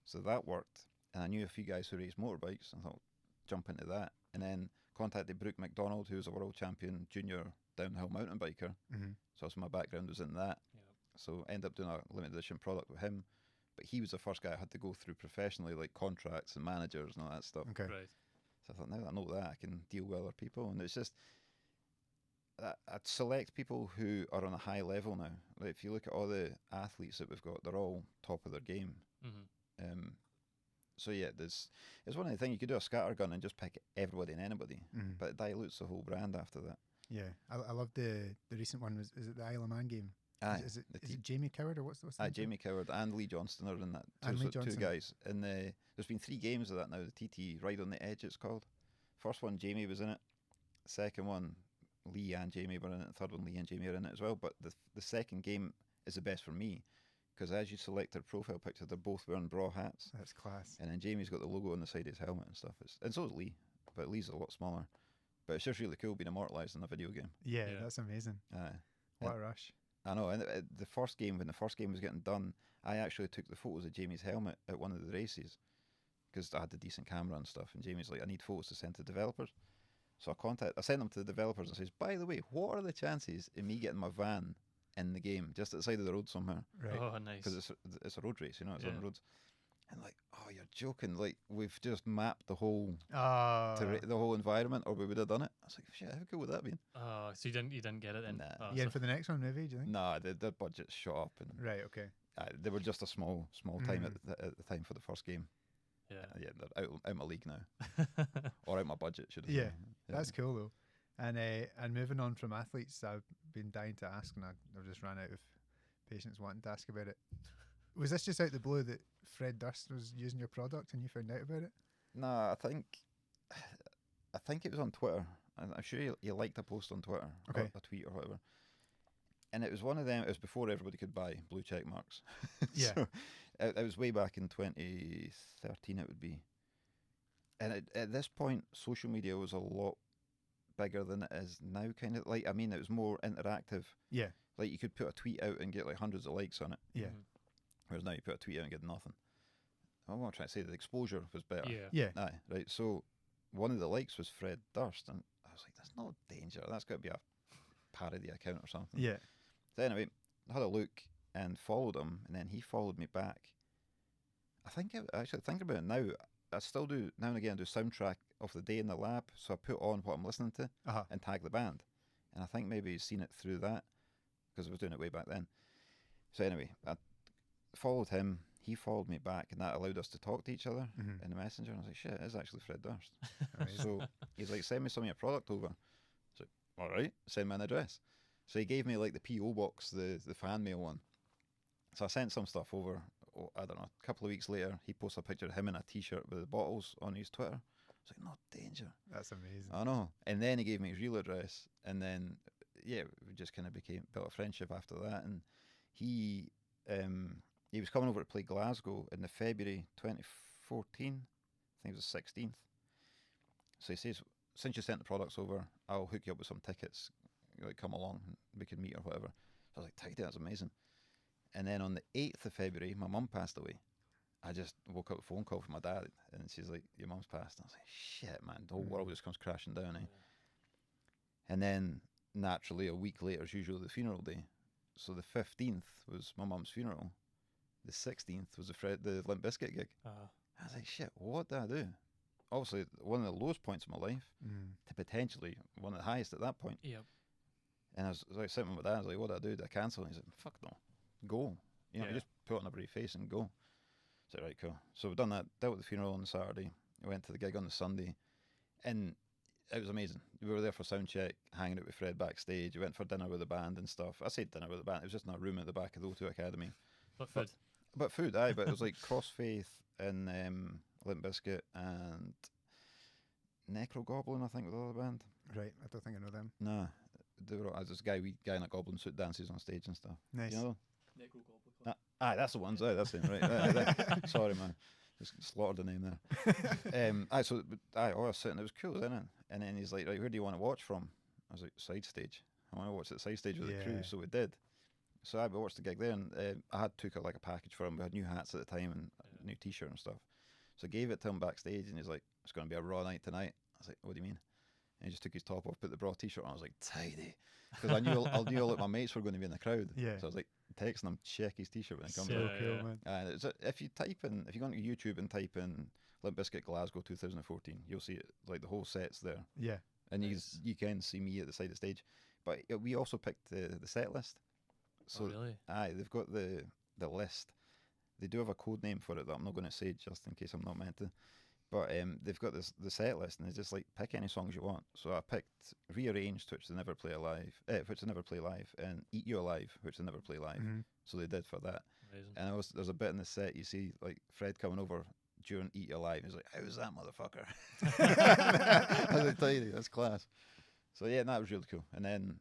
So that worked, and I knew a few guys who raced motorbikes. I thought jump into that, and then contacted Brooke McDonald, who was a world champion junior downhill mountain biker. So that's my background was in that. Yep. So I ended up doing a limited edition product with him. But he was the first guy I had to go through professionally, like contracts and managers and all that stuff. Okay. Right. So I thought, now that I know that, I can deal with other people. And it's just, I'd select people who are on a high level now. Like if you look at all the athletes that we've got, they're all top of their game. So yeah, it's one of the things, you could do a scattergun and just pick everybody and anybody, but it dilutes the whole brand after that. Yeah, I love the recent one. Is it the Isle of Man game? Aye, Is it Jamie Coward or what's the name? Jamie Coward and Lee Johnston are in that. And Lee Two Johnston. guys. And there's been 3 games of that now. The TT Ride on the Edge, it's called. First one, Jamie was in it. Second one, Lee and Jamie were in it. The third one, Lee and Jamie are in it as well. But the second game is the best for me, because as you select their profile picture, they're both wearing Braw hats. That's class. And then Jamie's got the logo on the side of his helmet and stuff. And so is Lee, but Lee's a lot smaller. But it's just really cool being immortalised in a video game. Yeah, that's amazing. What a rush. I know, and when the first game was getting done, I actually took the photos of Jamie's helmet at one of the races because I had the decent camera and stuff. And Jamie's like, "I need photos to send to developers." So I sent them to the developers and says, "By the way, what are the chances of me getting my van in the game just at the side of the road somewhere?" Right. Oh, nice. Because it's a road race, it's on roads. And like, "Oh, you're joking! Like we've just mapped the whole the whole environment, or we would have done it." I was like, "Shit, how cool would that have been?" Oh, so you didn't get it then? Nah. Oh, Yeah, so for the next one, maybe, do you think? Nah, the budget shot up, and Right, okay. they were just a small time at the time for the first game. yeah. They're out my league now, or out my budget, should I say. Yeah, that's cool though. And moving on from athletes, I've been dying to ask, and I've just ran out of patience wanting to ask about it. Was this just out the blue that Fred Durst was using your product and you found out about it? Nah, I think it was on Twitter. I'm sure you liked a post on Twitter, Okay. or a tweet or whatever. And it was one of them. It was before everybody could buy blue check marks. Yeah. So it was way back in 2013. It would be. And at this point, social media was a lot bigger than it is now. Kind of like, I mean, it was more interactive. Yeah. Like you could put a tweet out and get like hundreds of likes on it. Yeah. Whereas now you put a tweet out and get nothing. I'm not trying to say the exposure was better. Yeah. Aye, right. So one of the likes was Fred Durst, and I was like, "That's not danger. That's got to be a parody account or something." Yeah. So anyway, I had a look and followed him, and then he followed me back. I think actually thinking about it now, I still do now and again do soundtrack of the day in the lab. So I put on what I'm listening to and tag the band, and I think maybe he's seen it through that because I was doing it way back then. So anyway, I followed him. He followed me back, and that allowed us to talk to each other in the messenger. And I was like, "Shit, it is actually Fred Durst." So he's like, "Send me some of your product over." So all right, send me an address. So he gave me like the PO box, the fan mail one. So I sent some stuff over. I don't know. A couple of weeks later, he posted a picture of him in a T-shirt with the bottles on his Twitter. I was like, "No danger." That's amazing. I know. And then he gave me his real address, and then we just kind of built a friendship after that. And he was coming over to play Glasgow in the February 2014. I think it was the 16th. So he says, "Since you sent the products over, I'll hook you up with some tickets. Like, come along, and we can meet or whatever." So I was like, "Tidy, that's amazing." And then on the 8th of February, my mum passed away. I just woke up with a phone call from my dad, and she's like, "Your mum's passed." And I was like, "Shit, man, the whole world just comes crashing down, eh?" And then naturally, a week later is usually the funeral day. So the 15th was my mum's funeral. The 16th was the Limp Bizkit gig. I was like, shit, what did I do? Obviously, one of the lowest points of my life to potentially one of the highest at that point. Yep. And I was like sitting with my dad. I was like, what did I do? Did I cancel? And he's like, fuck no, go. You know, you just put on a brave face and go. So right, cool. So we've done that. Dealt with the funeral on the Saturday. We went to the gig on the Sunday, and it was amazing. We were there for sound check, hanging out with Fred backstage. We went for dinner with the band and stuff. I say dinner with the band. It was just in a room at the back of the O2 Academy. But food. But food, aye. But it was like Crossfaith and Limp Bizkit and Necro Goblin, I think, with the other band. Right, I don't think I know them. Nah, they were all, this guy in a goblin suit dances on stage and stuff. Nice. You know? Necro Goblin Club. Aye, that's the ones. Aye, that's it. Right. Sorry, man. Just slaughtered the name there. I was sitting. It was cool, isn't it? And then he's like, right, where do you want to watch from? I was like, side stage. I want to watch the side stage with the crew. So we did. So I watched the gig there, and I had took a package for him. We had new hats at the time and a new T-shirt and stuff. So I gave it to him backstage, and he's like, it's going to be a raw night tonight. I was like, what do you mean? And he just took his top off, put the Braw T-shirt on. I was like, tidy. Because I knew all my mates were going to be in the crowd. Yeah. So I was like, texting him, check his T-shirt when it comes out. Cool, man. And if you go onto YouTube and type in Limp Bizkit Glasgow 2014, you'll see it. Like the whole set's there. Yeah. And you can see me at the side of the stage. But we also picked the set list. So, really? Aye, they've got the list. They do have a code name for it that I'm not going to say just in case I'm not meant to. But they've got the set list, and it's just like pick any songs you want. So I picked Rearranged, which they never play live, and Eat You Alive, which they never play live. Mm-hmm. So they did for that. Amazing. And there's a bit in the set you see like Fred coming over during Eat You Alive. He's like, "How's that, motherfucker?" I was like, "Tidy, that's class." So yeah, that was really cool. And then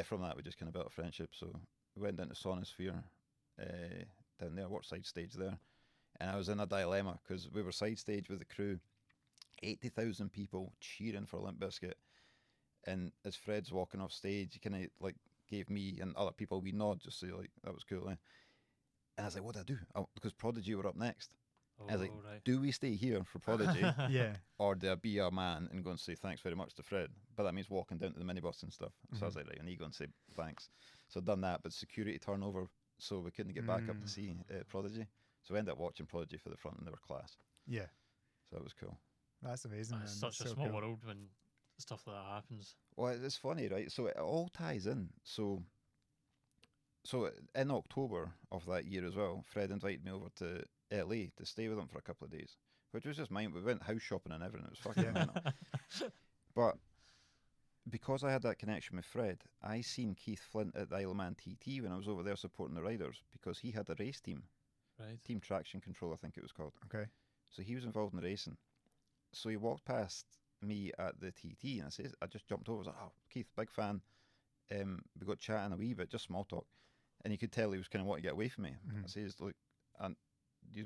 from that we just kind of built a friendship. So we went into Sonosphere down there, watched side stage there. And I was in a dilemma because we were side stage with the crew, 80,000 people cheering for Limp Bizkit. And as Fred's walking off stage, he kind of like gave me and other people a wee nod, just say like, that was cool. And I was like, what do I do? Because Prodigy were up next. I was like, do we stay here for Prodigy? Or do I be a man and go and say thanks very much to Fred? But that means walking down to the minibus and stuff. So I was like, right, I need to go and say thanks. So I'd done that, but security turnover, so we couldn't get back up to see Prodigy. So I ended up watching Prodigy for the front, and they were class. Yeah. So it was cool. That's amazing, man. It's such a small world when stuff like that happens. Well, it's funny, right? So it all ties in. So in October of that year as well, Fred invited me over to LA to stay with him for a couple of days, which was just mine. We went house shopping and everything. It was fucking mental. But because I had that connection with Fred, I seen Keith Flint at the Isle of Man TT when I was over there supporting the riders because he had a race team. Right. Team Traction Control, I think it was called. Okay. So he was involved in the racing. So he walked past me at the TT, and I just jumped over. I was like, "Oh, Keith, big fan." We got chatting a wee bit, just small talk, and you could tell he was kind of wanting to get away from me. I says, "Look, and we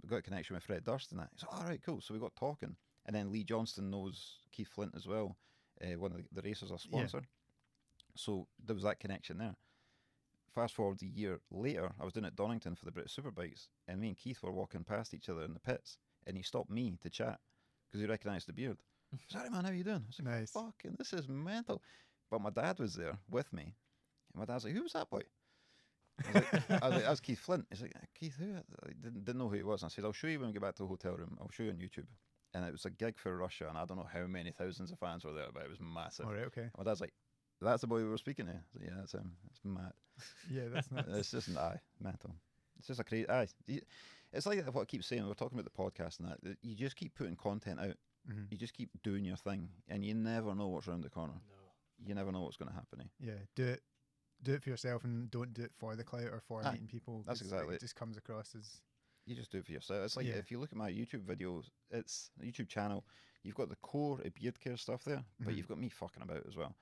got a connection with Fred Durst and that." He's like, "All right, cool." So we got talking, and then Lee Johnston knows Keith Flint as well. One of the racers, a sponsor. Yeah. So there was that connection there. Fast forward a year later, I was down at Donington for the British Superbikes, and me and Keith were walking past each other in the pits, and he stopped me to chat because he recognised the beard. "Sorry, man, how you doing?" I was like, "Nice. Fucking, this is mental." But my dad was there with me, and my dad's like, "Who was that boy?" I was like, "That was Keith Flint." He's like, "Keith who?" I didn't know who he was. And I said, "I'll show you when we get back to the hotel room. I'll show you on YouTube." And it was a gig for Russia, and I don't know how many thousands of fans were there, but it was massive. All right, okay. And my dad's like, "That's the boy we were speaking to." I was like, "Yeah, that's him. It's mad." Yeah, that's nuts. It's just mental. It's just a crazy. It's like what I keep saying. We're talking about the podcast and that. You just keep putting content out. Mm-hmm. You just keep doing your thing, and you never know what's around the corner. No. You never know what's going to happen. Yeah, do it for yourself, and don't do it for the clout or for meeting people. That's exactly it. Just comes across as you just do it for yourself. It's like if you look at my YouTube videos, it's a YouTube channel. You've got the core beard care stuff there, but you've got me fucking about as well.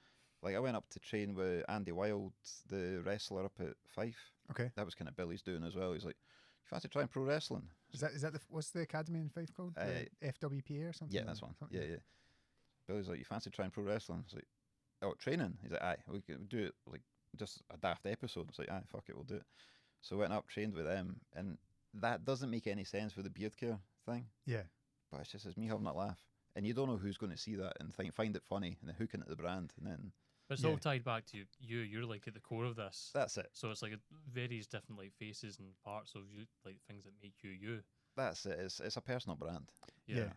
Like I went up to train with Andy Wilde, the wrestler up at Fife. Okay, that was kind of Billy's doing as well. He's like, "You fancy trying pro wrestling?" Is that what's the academy in Fife called? FWPA or something? Yeah, that's one. Yeah. Billy's like, "You fancy trying pro wrestling?" It's like, "Oh, training?" He's like, "Aye, we could do it like just a daft episode." It's like, "Aye, fuck it, we'll do it." So I went up, trained with them, and that doesn't make any sense with the beard care thing. Yeah, but it's just me having that laugh, and you don't know who's going to see that and find it funny and then hook into the brand, and then But it's all tied back to you. You're like at the core of this. That's it. So it's like it varies different like faces and parts of you, like things that make you you. That's it. It's a personal brand. Yeah.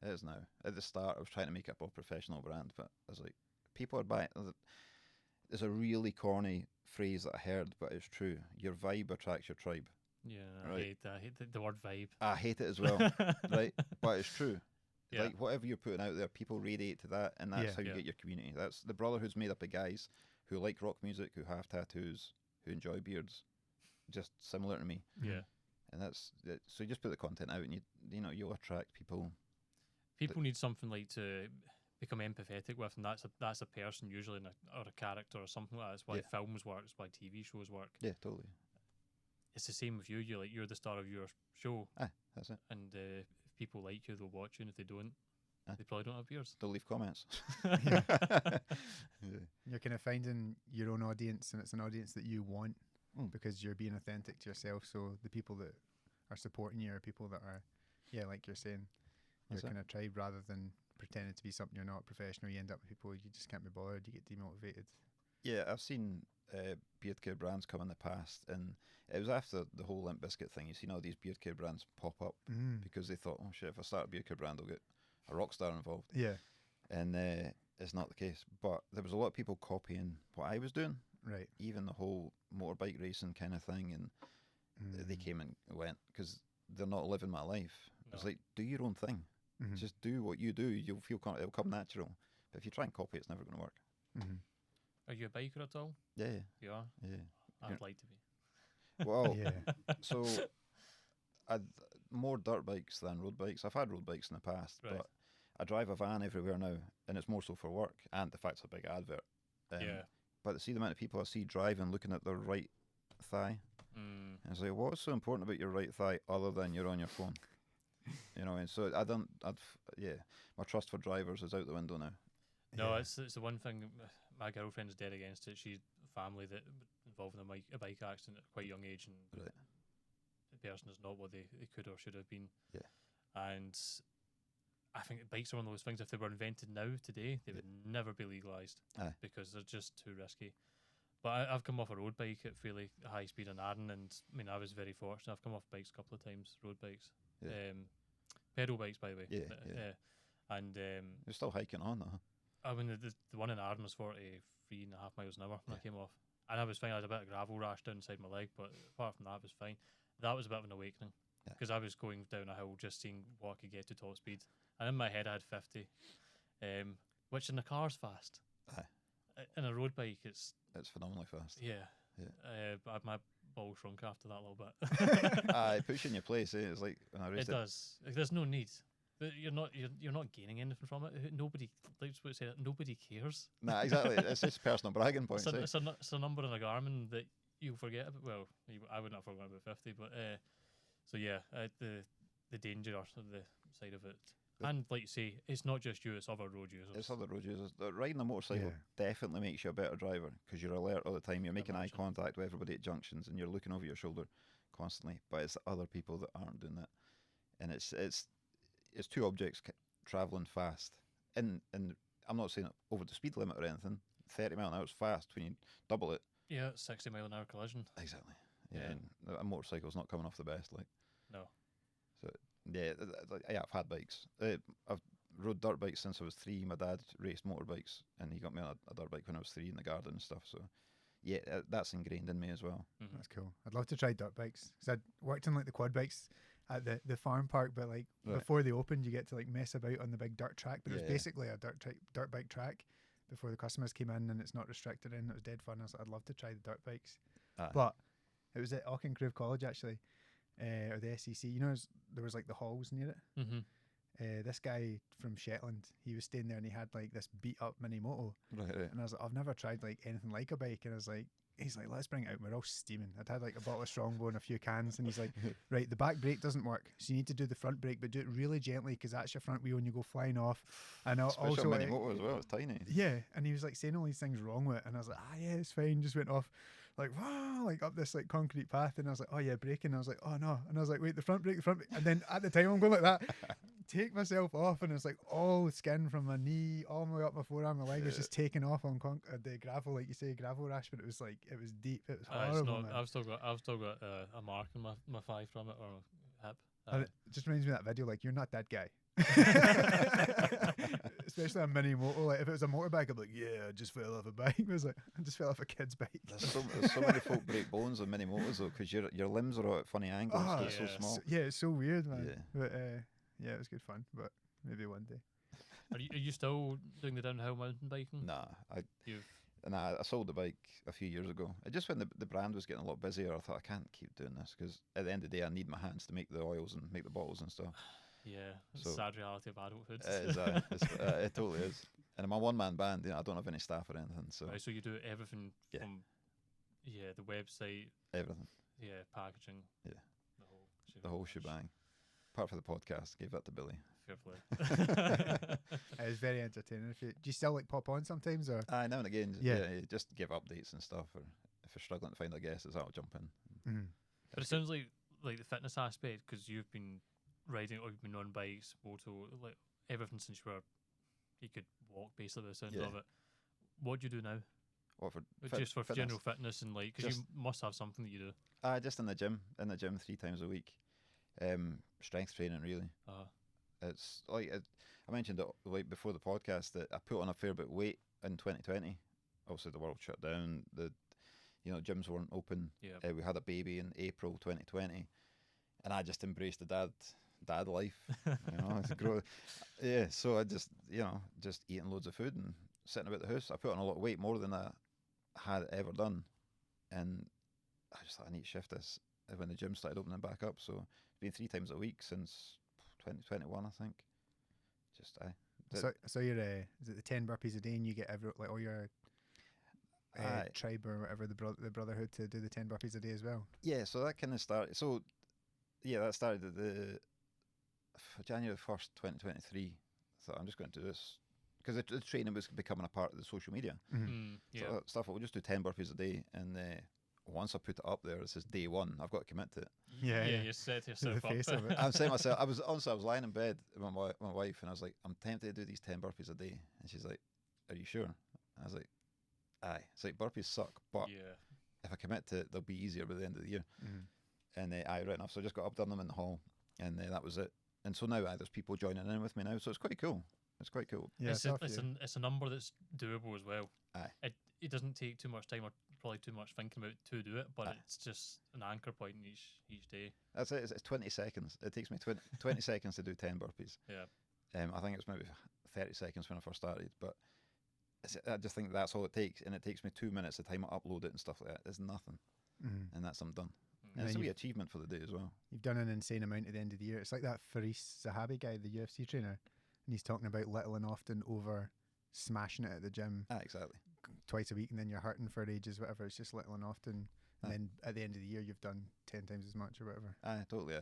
It is now. At the start, I was trying to make it a professional brand, but I was like, people are buying. There's a really corny phrase that I heard, but it's true. Your vibe attracts your tribe. Yeah, Right. I hate the word vibe. I hate it as well, right? But it's true. Yeah. Like whatever you're putting out there, people radiate to that, and that's how you get your community. That's the brotherhood's made up of guys who like rock music, who have tattoos, who enjoy beards, just similar to me. Yeah. And that's it. So you just put the content out, and you'll attract people. People need something like to become empathetic with, and that's a person usually, or a character or something like that. That's why films work. It's why TV shows work. Yeah, totally. It's the same with you. You're the star of your show. That's it. And if people like you, they'll watch you, and if they don't, they probably don't have beards. They'll leave comments. You're kind of finding your own audience, and it's an audience that you want because you're being authentic to yourself. So the people that are supporting you are people that are, like you're saying, your kind of tribe, rather than pretending to be something you're not. Professional, you end up with people you just can't be bothered. You get demotivated. Yeah, I've seen beard care brands come in the past, and it was after the whole Limp Bizkit thing. You've seen all these beard care brands pop up because they thought, oh shit, if I start a beard care brand, I'll get a rock star involved. Yeah. And it's not the case. But there was a lot of people copying what I was doing. Right. Even the whole motorbike racing kind of thing, and they came and went because they're not living my life. No. It's like, do your own thing. Just do what you do. You'll feel it'll come natural. But if you try and copy, it's never going to work. Are you a biker at all? Yeah. You are? Yeah. I'd like to be. Well, so I'd more dirt bikes than road bikes. I've had road bikes in the past, but I drive a van everywhere now, and it's more so for work and the fact it's a big advert. But see the amount of people I see driving looking at their right thigh. And it's like, what's so important about your right thigh other than you're on your phone? And so my trust for drivers is out the window now. No, it's the one thing. My girlfriend's dead against it. She's family that involved in a bike accident at a quite young age, and the person is not what they could or should have been. Yeah. And I think bikes are one of those things. If they were invented now today, they would never be legalised because they're just too risky. But I've come off a road bike at fairly high speed in Arden, and I mean I was very fortunate. I've come off bikes a couple of times, road bikes. Pedal bikes, by the way. And you're still hiking on, though. I mean, the one in Arden was 43.5 miles an hour when I came off, and I was fine. I had a bit of gravel rash down inside my leg, but apart from that, it was fine. That was a bit of an awakening because I was going down a hill just seeing what I could get to top speed, and in my head I had 50, which in the car's fast. In a road bike, it's phenomenally fast. But my ball shrunk after that a little bit. It puts you in your place. It's like when I raced it does. Like, there's no need. But you're not gaining anything from it. Nobody, like what say, nobody cares. Nah, exactly. It's just personal bragging points. It's a number in a Garmin that you forget about. Well, I would not forget about 50, but the danger or the side of it. And like you say, it's not just you; it's other road users. It's other road users. Riding a motorcycle definitely makes you a better driver because you're alert all the time. You're making eye contact with everybody at junctions, and you're looking over your shoulder constantly. But it's the other people that aren't doing that, and it's two objects traveling fast. And I'm not saying over the speed limit or anything. 30 mile an hour is fast when you double it. Yeah, 60 mile an hour collision. Exactly. Yeah, and a motorcycle's not coming off the best, like. No. So I've had bikes. I've rode dirt bikes since I was 3. My dad raced motorbikes, and he got me on a dirt bike when I was 3 in the garden and stuff. So yeah, that's ingrained in me as well. That's cool. I'd love to try dirt bikes because I'd worked on like the quad bikes at the farm park, but like before they opened, you get to like mess about on the big dirt track. But it was basically a dirt bike track before the customers came in, and it's not restricted in. It was dead fun. I was like, I'd love to try the dirt bikes, but it was at Auchincrew College actually, or the SEC. There was like the halls near it. This guy from Shetland, he was staying there, and he had like this beat up mini moto. Right. And I was like, I've never tried like anything like a bike, and I was like, he's like, let's bring it out. We're all steaming. I'd had like a bottle of Strongbow and a few cans, and he's like, right, the back brake doesn't work, so you need to do the front brake, but do it really gently because that's your front wheel and you go flying off. And also mini moto as well. It's tiny. Yeah, and he was like saying all these things wrong with it, and I was like, yeah, it's fine. Just went off, like wow, like up this like concrete path, and I was like, oh yeah, braking. I was like, oh no, and I was like, wait, the front brake, and then at the time I'm going like that, take myself off, and it's like all skin from my knee all the way up my forearm, my leg was just taken off on the gravel, like you say, gravel rash, but it was like it was deep, it was horrible, man. I've still got a mark in my thigh from it, or hip. And it just reminds me of that video, like, you're not that guy. Especially a mini moto. Like, if it was a motorbike, I'd be like, yeah, I just fell off a bike. It was like, I just fell off a kid's bike. There's so many folk break bones on mini motors though, because your limbs are all at funny angles. Oh, It's so small. Yeah, it's so weird, man. Yeah. But yeah, it was good fun. But maybe one day. Are you still doing the downhill mountain biking? Nah, You've I sold the bike a few years ago. It just when the brand was getting a lot busier, I thought I can't keep doing this because at the end of the day, I need my hands to make the oils and make the bottles and stuff. Yeah, it's So- a sad reality of adulthood. It totally is. And I'm a one-man band. I don't have any staff or anything, so Right, so you do everything Yeah. from the website, everything, packaging, Yeah. the whole the whole shebang. Apart from the podcast, gave that to Billy. Fair play. It was very entertaining. Do you still like pop on sometimes, or? Now and again, Yeah. just give updates and stuff, or if you're struggling to find a guest, I'll jump in. Mm. But it sounds like the fitness aspect, because you've been riding or you've been on bikes, moto, like everything since you could walk basically by the sound Yeah. of it. What do you do now? What for? Just for fitness? general fitness and like, because you must have something that you do. Just in the gym 3 times a week. Strength training, really. It's like I mentioned it like before the podcast that I put on a fair bit of weight in 2020. Obviously, the world shut down. Gyms weren't open. Yeah. We had a baby in April 2020, and I just embraced the dad life. To grow. Yeah. So I just eating loads of food and sitting about the house. I put on a lot of weight, more than I had ever done, and I just thought I need to shift this when the gym started opening back up. So it's been 3 times a week since 2021, I think. So you're is it the 10 burpees a day, and you get all your tribe or whatever, the brotherhood, to do the 10 burpees a day as well? Yeah, so that kind of started. So yeah, that started at the January 1st, 2023. I thought I'm just going to do this because the training was becoming a part of the social media. Yeah. So stuff. We'll just do 10 burpees a day, and once I put it up there, it says day 1. I've got to commit to it. Yeah. You set yourself The up. face of it. I'm saying myself. I was lying in bed with my wife, and I was like, I'm tempted to do these 10 burpees a day, and she's like, "Are you sure?" I was like, "Aye." It's like burpees suck, but Yeah. if I commit to it, they'll be easier by the end of the year. Mhm. And right enough. So I just got up, done them in the hall, and that was it. And so now there's people joining in with me now, so it's quite cool. It's quite cool. Yeah, It's a number that's doable as well. Aye. It doesn't take too much time or probably too much thinking about to do it, but Aye. it's just an anchor point in each day. That's it. It's 20 seconds. It takes me 20 seconds to do 10 burpees. Yeah. I think it's maybe 30 seconds when I first started, but I just think that's all it takes, and it takes me 2 minutes to time it, upload it, and stuff like that. It's nothing, Mhm. and I'm done. Mm. And it's a then wee achievement for the day as well. You've done an insane amount at the end of the year. It's like that Faris Zahabi guy, the UFC trainer, and he's talking about little and often over smashing it at the gym Exactly. twice a week, and then you're hurting for ages, whatever. It's just little and often, and Aye. then at the end of the year, you've done 10 times as much or whatever. Totally.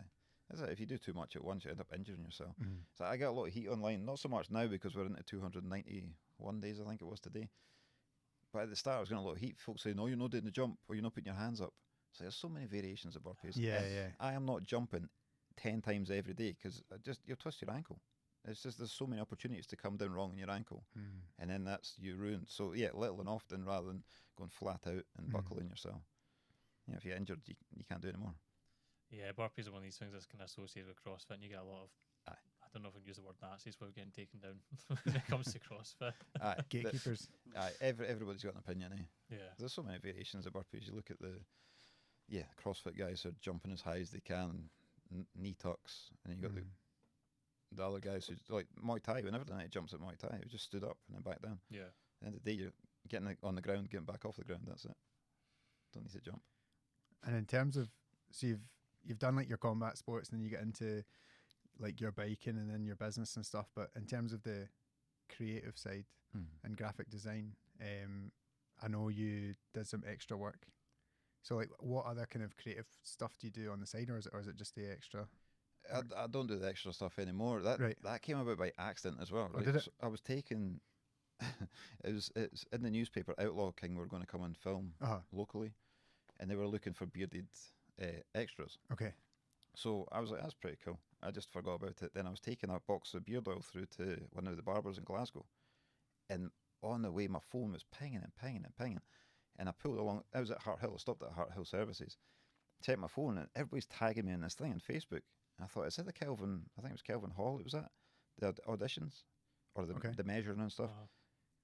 That's it. If you do too much at once, you end up injuring yourself. Mhm. So I get a lot of heat online, not so much now because we're into 291 days, I think it was today. But at the start, I was getting a lot of heat. Folks saying, "No, you're not doing the jump, or you're not putting your hands up." So there's so many variations of burpees. Yeah, And yeah. I am not jumping 10 times every day because you'll twist your ankle. It's just there's so many opportunities to come down wrong in your ankle, Mhm. and then that's you ruined. So yeah, little and often rather than going flat out and buckling yourself. If you're injured, you can't do it anymore. Yeah, burpees are one of these things that's kind of associated with CrossFit, and you get a lot of. Aye. I don't know if I can use the word Nazis, but we're getting taken down when it comes to CrossFit. Gatekeepers. Everybody's got an opinion. Yeah. There's so many variations of burpees. You look at the CrossFit guys who are jumping as high as they can, knee tucks, and you got Mhm. the other guys who like Muay Thai. We never done any jumps at Muay Thai. We just stood up and then back down. Yeah. At the end of the day, you're getting on the ground, getting back off the ground. That's it. Don't need to jump. And in terms of, so you've done like your combat sports, and then you get into like your biking and then your business and stuff. But in terms of the creative side and graphic design, I know you did some extra work. So like, what other kind of creative stuff do you do on the side, or is it just the extra? I don't do the extra stuff anymore. Right. That came about by accident as well. Oh, Right? did it? So I was taking. it's in the newspaper. Outlaw King were going to come and film Uh-huh. locally, and they were looking for bearded extras. Okay. So I was like, that's pretty cool. I just forgot about it. Then I was taking a box of beard oil through to one of the barbers in Glasgow, and on the way my phone was pinging and pinging and pinging, and I pulled along. I was at Hart Hill. I stopped at Hart Hill Services, checked my phone, and everybody's tagging me in this thing on Facebook. I thought, is it the Kelvin? I think it was Kelvin Hall. It was at the auditions or the measuring and stuff.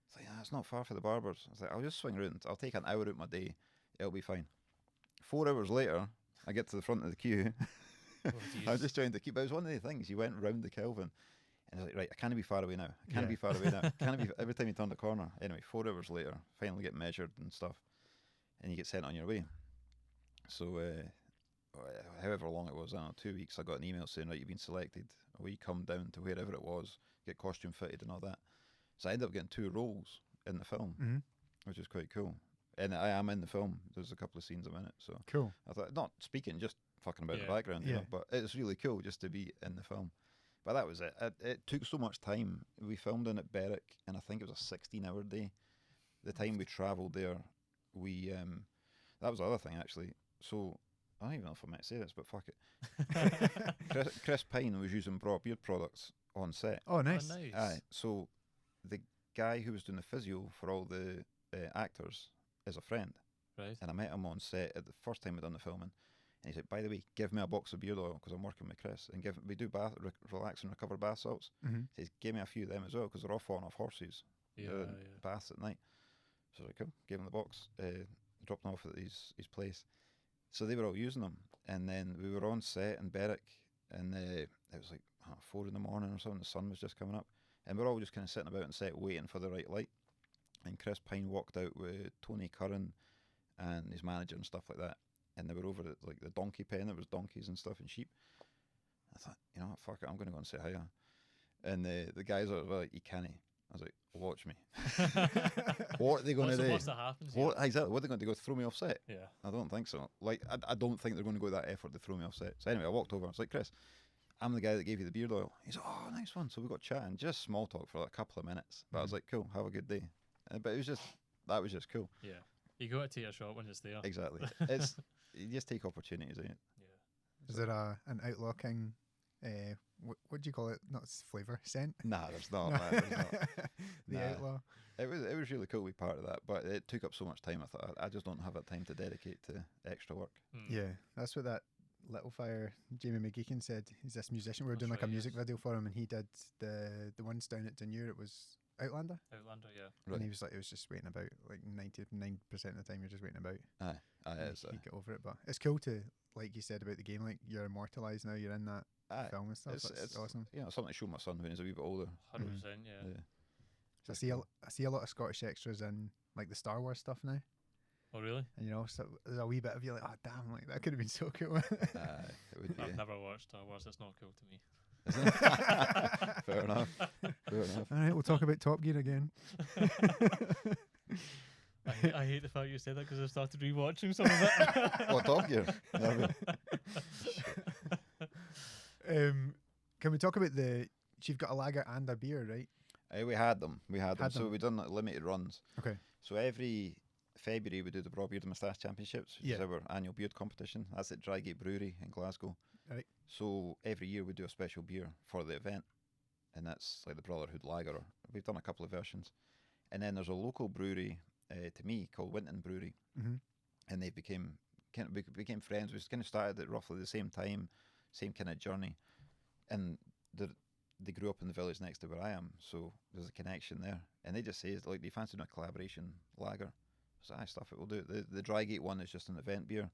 It's like, it's not far for the barbers. I was like, I'll just swing around. I'll take an hour out of my day. It'll be fine. 4 hours later, I get to the front of the queue. I was just trying to keep. It was one of the things. You went round the Kelvin, and I was like, right, I can't be far away now. I can't be far away now. Can't be every time you turn the corner. Anyway, 4 hours later, finally get measured and stuff, and you get sent on your way. So, however long it was, I don't know, 2 weeks, I got an email saying, right, you've been selected. We come down to wherever it was, get costume fitted and all that. So I ended up getting 2 roles in the film, which is quite cool. And I am in the film. There's a couple of scenes I'm in it. So cool. I thought, not speaking, just fucking about in the background, you know, but it's really cool just to be in the film. But that was it. It took so much time. We filmed in at Berwick, and I think it was a 16-hour day. The time we travelled there, we that was the other thing actually. So I don't even know if I might say this, but fuck it. Chris Pine was using Braw Beard products on set. Oh, nice. Oh, nice. Aye. So the guy who was doing the physio for all the actors is a friend. Right. And I met him on set at the first time we'd done the filming. And he said, by the way, give me a box of beard oil because I'm working with Chris. And we do relax and recover bath salts. Mm-hmm. He says, give me a few of them as well because they're all falling off horses. Baths at night. So I was like, cool. Gave him the box. Dropped them off at his place. So they were all using them. And then we were on set in Berwick. And it was like 4 in the morning or something. The sun was just coming up. And we're all just kind of sitting about on set waiting for the right light. And Chris Pine walked out with Tony Curran and his manager and stuff like that. And they were over at like the donkey pen. There was donkeys and stuff and sheep. I thought, you know what, fuck it, I'm going to go and say hi. And the guys were like, you can't. I was like, watch me. What are they going to do? What's that happens? Exactly. What are they going to go throw me off set? Yeah. I don't think so. Like, I don't think they're going to go that effort to throw me off set. So anyway, I walked over. I was like, Chris, I'm the guy that gave you the beard oil. He's like, oh, nice one. So we got chatting, just small talk for like a couple of minutes. But I was like, cool, have a good day. But that was just cool. Yeah. You got to take a shot when it's there. Exactly. You just take opportunities, ain't it? Yeah. Is there an Outlaw King? What do you call it? Not flavour, scent. Nah, there's not. Man, there's not. The Outlaw. It was really cool to be part of that, but it took up so much time. I thought I just don't have that time to dedicate to extra work. Yeah, that's what that Little Fire Jamie McGeekin said. He's this musician. We were doing like a music video for him, and he did the ones down at Dunure. It was Outlander. Yeah. Right. And he was like, it was just waiting about. Like 99% of the time, you're just waiting about. You get over it, but it's cool to, like you said about the game, like you're immortalised now. You're in that film and stuff. It's awesome. You know, something to show my son when he's a wee bit older. 100%. Yeah. So I see a lot of Scottish extras in like the Star Wars stuff now. Oh really? And you know, so there's a wee bit of you like, oh damn, like that could have been so cool. It would be. I've never watched Star Wars. It's not cool to me. Fair enough. All right, we'll talk about Top Gear again. I hate the fact you said that because I've started rewatching some of it. What, Top Gear? Can we talk about you've got a lager and a beer, right? We had them. So them. we done like limited runs. Okay. So every February we do the Braw Beard and Moustache Championships, which is our annual beard competition. That's at Drygate Brewery in Glasgow. Right. So every year we do a special beer for the event, and that's like the Brotherhood Lager. We've done a couple of versions. And then there's a local brewery to me called Winton Brewery, and they became friends. We kind of started at roughly the same time, same kind of journey, and they grew up in the village next to where I am, so there's a connection there. And they just say, like, they fancy doing a collaboration lager. So stuff it. We'll do it. The Drygate one is just an event beer.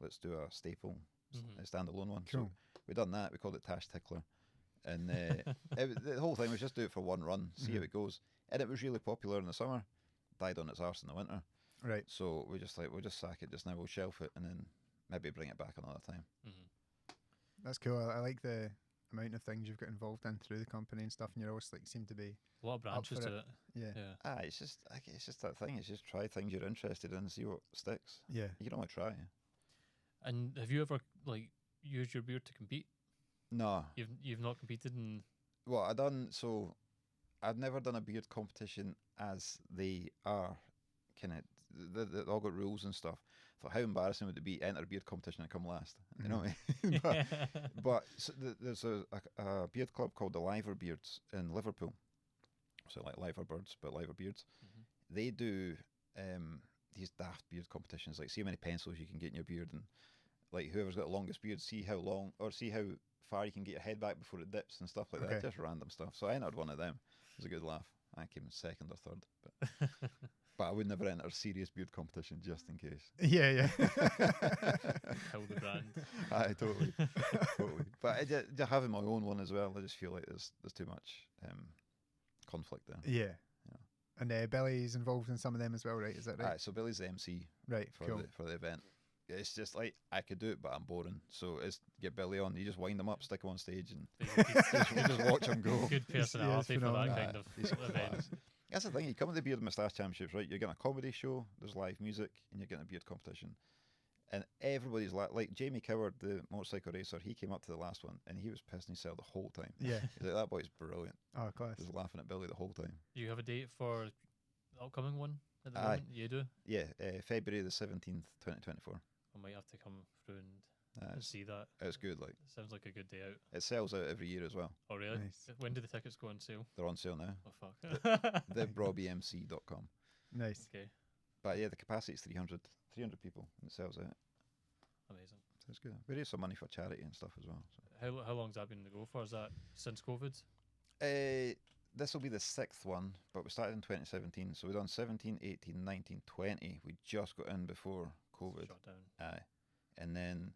Let's do a staple, a standalone one. Cool. So we done that. We called it Tash Tickler, and the whole thing was just do it for one run, see how it goes. And it was really popular in the summer, died on its arse in the winter. Right. So we'll just sack it just now. We'll shelf it and then maybe bring it back another time. That's cool. I like the amount of things you've got involved in through the company and stuff, and you're always like seem to be a lot of branches to it. Yeah. It's just that thing. It's just try things you're interested in and see what sticks. Yeah. You can only try. And have you ever like used your beard to compete? No. You've not competed in. Well, I'd never done a beard competition as they are. Kind of, they all got rules and stuff. thought, how embarrassing would it be enter a beard competition and come last? You know what I mean? but so there's a beard club called the Liver Beards in Liverpool. So like liver birds, but liver beards. They do these daft beard competitions, like see how many pencils you can get in your beard, and like whoever's got the longest beard, see how far you can get your head back before it dips and stuff like that. Just random stuff. So I entered one of them. It was a good laugh. I came in second or third, but I would never enter a serious beard competition just in case. Yeah. How the brand. Aye, totally. But just having my own one as well, I just feel like there's too much conflict there. Yeah. And Billy's involved in some of them as well, right? Is that right? Aye, so Billy's the MC for the event. It's just like, I could do it, but I'm boring. So it's get Billy on. You just wind him up, stick him on stage, and you just watch him go. Good personality for that kind of event. That's the thing. You come to the Beard and Moustache Championships, right? You're getting a comedy show, there's live music, and you're getting a beard competition. And everybody's like Jamie Coward, the motorcycle racer, he came up to the last one, and he was pissing himself the whole time. Yeah. He's like, that boy's brilliant. Oh, class. Just laughing at Billy the whole time. Do you have a date for the upcoming one at the moment? You do? Yeah, February the 17th, 2024. I might have to come through and see that. It's good, like. It sounds like a good day out. It sells out every year as well. Oh, really? Nice. When do the tickets go on sale? They're on sale now. Oh, fuck. TheBrawBMC.com. Nice. Okay. But yeah, the capacity is 300 people, and it sells out. Amazing. So it's good. We raise some money for charity and stuff as well. So. How long's that been to go for? Is that since COVID? This will be the 6th one, but we started in 2017. So we've done 17, 18, 19, 20. We just got in before COVID. Shut down. Aye. And then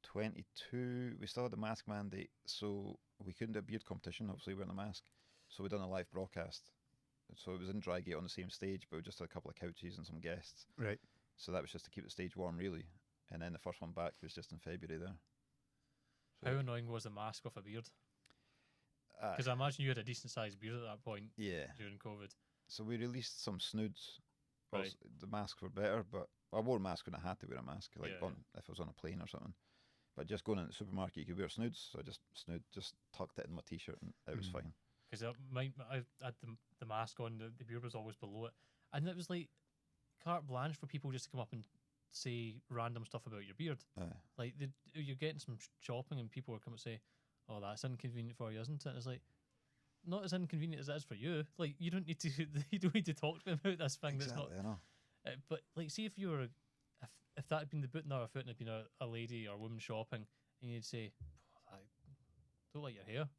22, we still had the mask mandate, so we couldn't do a beard competition, obviously wearing a mask. So we done a live broadcast. So it was in Drygate on the same stage, but we just had a couple of couches and some guests. Right. So that was just to keep the stage warm, really. And then the first one back was just in February there. So How annoying was the mask with a beard? Because I imagine you had a decent sized beard at that point. Yeah. During COVID. So we released some snoods. Right. The masks were better, but I wore a mask when I had to wear a mask, like if I was on a plane or something. But just going in the supermarket, you could wear snoods. So I just tucked it in my t-shirt, and it was fine. Because I had the mask on, the beard was always below it, and it was like carte blanche for people just to come up and say random stuff about your beard. Like you're getting some shopping, and people are coming to say, "Oh, that's inconvenient for you, isn't it?" And it's like, not as inconvenient as it is for you. Like you don't need to talk to me about this thing. Exactly, that's not. I know. But like, see if you were, if that had been the another foot and had been a lady or a woman shopping, and you'd say, "I don't like your hair,"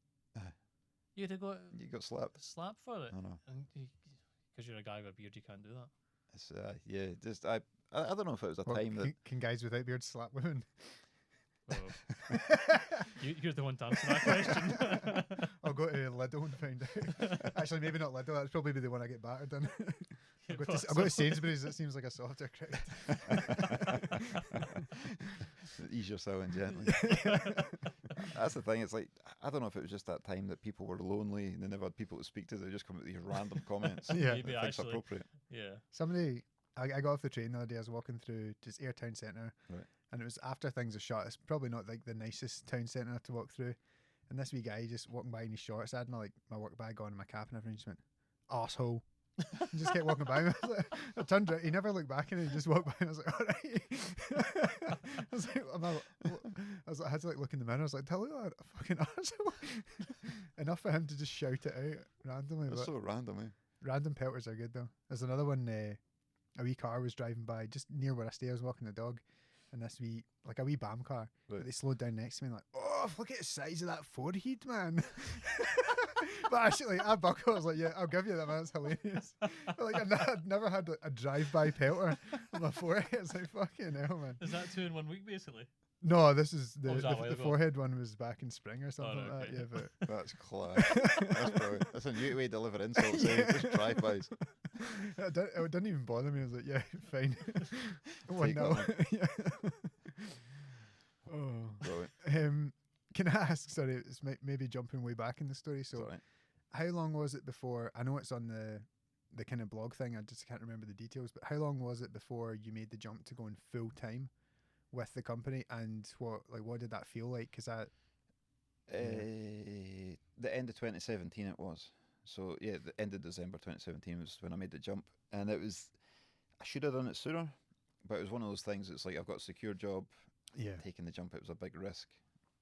you'd have got slapped for it. I know. And because you're a guy with a beard, you can't do that. It's just I don't know if it was a time that Can guys without beards slap women? Oh. You're the one to answer that question. I'll go to Lidl and find out. Actually, maybe not Lidl. That's probably the one I get battered in. I'll go to Sainsbury's. That seems like a softer crowd. Ease yourself in gently. That's the thing. It's like, I don't know if it was just that time that people were lonely and they never had people to speak to. They just come with these random comments. Yeah, maybe that actually appropriate. Yeah. Somebody, I got off the train the other day. I was walking through just Ayr Town Centre, right, and it was after things are shut. It's probably not like the nicest town centre to walk through. And this wee guy just walking by in his shorts. I had my work bag on and my cap and everything. Just went, "Arsehole." And just kept walking by me. I turned around. He never looked back, and he just walked by. And I was like, "All right." I had to like look in the mirror. I was like, "Tell you what, a fucking arsehole." Enough for him to just shout it out randomly. That's so random, eh? Random pelters are good though. There's another one. A wee car was driving by just near where I stay. I was walking the dog, and this wee BAM car. Right. But they slowed down next to me, and like, "Oh, look at the size of that forehead, man." But actually, I buckled. I was like, "Yeah, I'll give you that, man. It's hilarious." But like, I'd never had a drive-by pelter on my forehead. It's like, fucking hell, man. Is that 2 in 1 week, basically? No, this is Oh, was that a while the ago? forehead one was back in spring or something Oh, like okay. that. Yeah, but That's class. That's brilliant. That's a new way to deliver insults. Just drive-bys. it didn't even bother me. I was like, "Yeah, fine." Take no. that, Yeah. Oh. Brilliant. Can I ask? Sorry, it's maybe jumping way back in the story. So, Sorry. how long was it before? I know it's on the kind of blog thing. I just can't remember the details. But how long was it before you made the jump to going full time with the company? And what did that feel like? Because the end of 2017 it was. So yeah, the end of December 2017 was when I made the jump, and I should have done it sooner. But it was one of those things. It's like I've got a secure job. Yeah. Taking the jump, it was a big risk,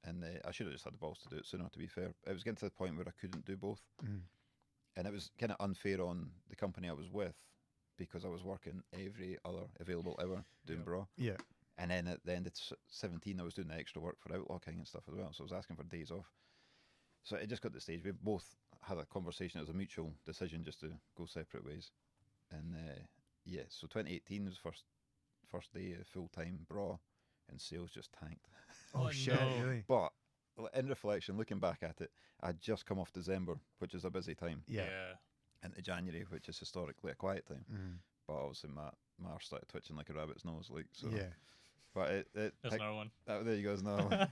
and I should have just had the balls to do it sooner. To be fair, it was getting to the point where I couldn't do both, and it was kind of unfair on the company I was with because I was working every other available hour doing bra. Yeah. And then at the end of 17, I was doing the extra work for outlocking and stuff as well. So I was asking for days off. So it just got to the stage we both had a conversation. It was a mutual decision just to go separate ways. And yeah, so 2018 was first day of full time bra, and sales just tanked. Oh shit! no. Really? But in reflection, looking back at it, I'd just come off December, which is a busy time, Yeah. into January, which is historically a quiet time. Mm. But obviously my arse started twitching like a rabbit's nose, like so. Yeah. But it That's picked, another one. there you go, is another one.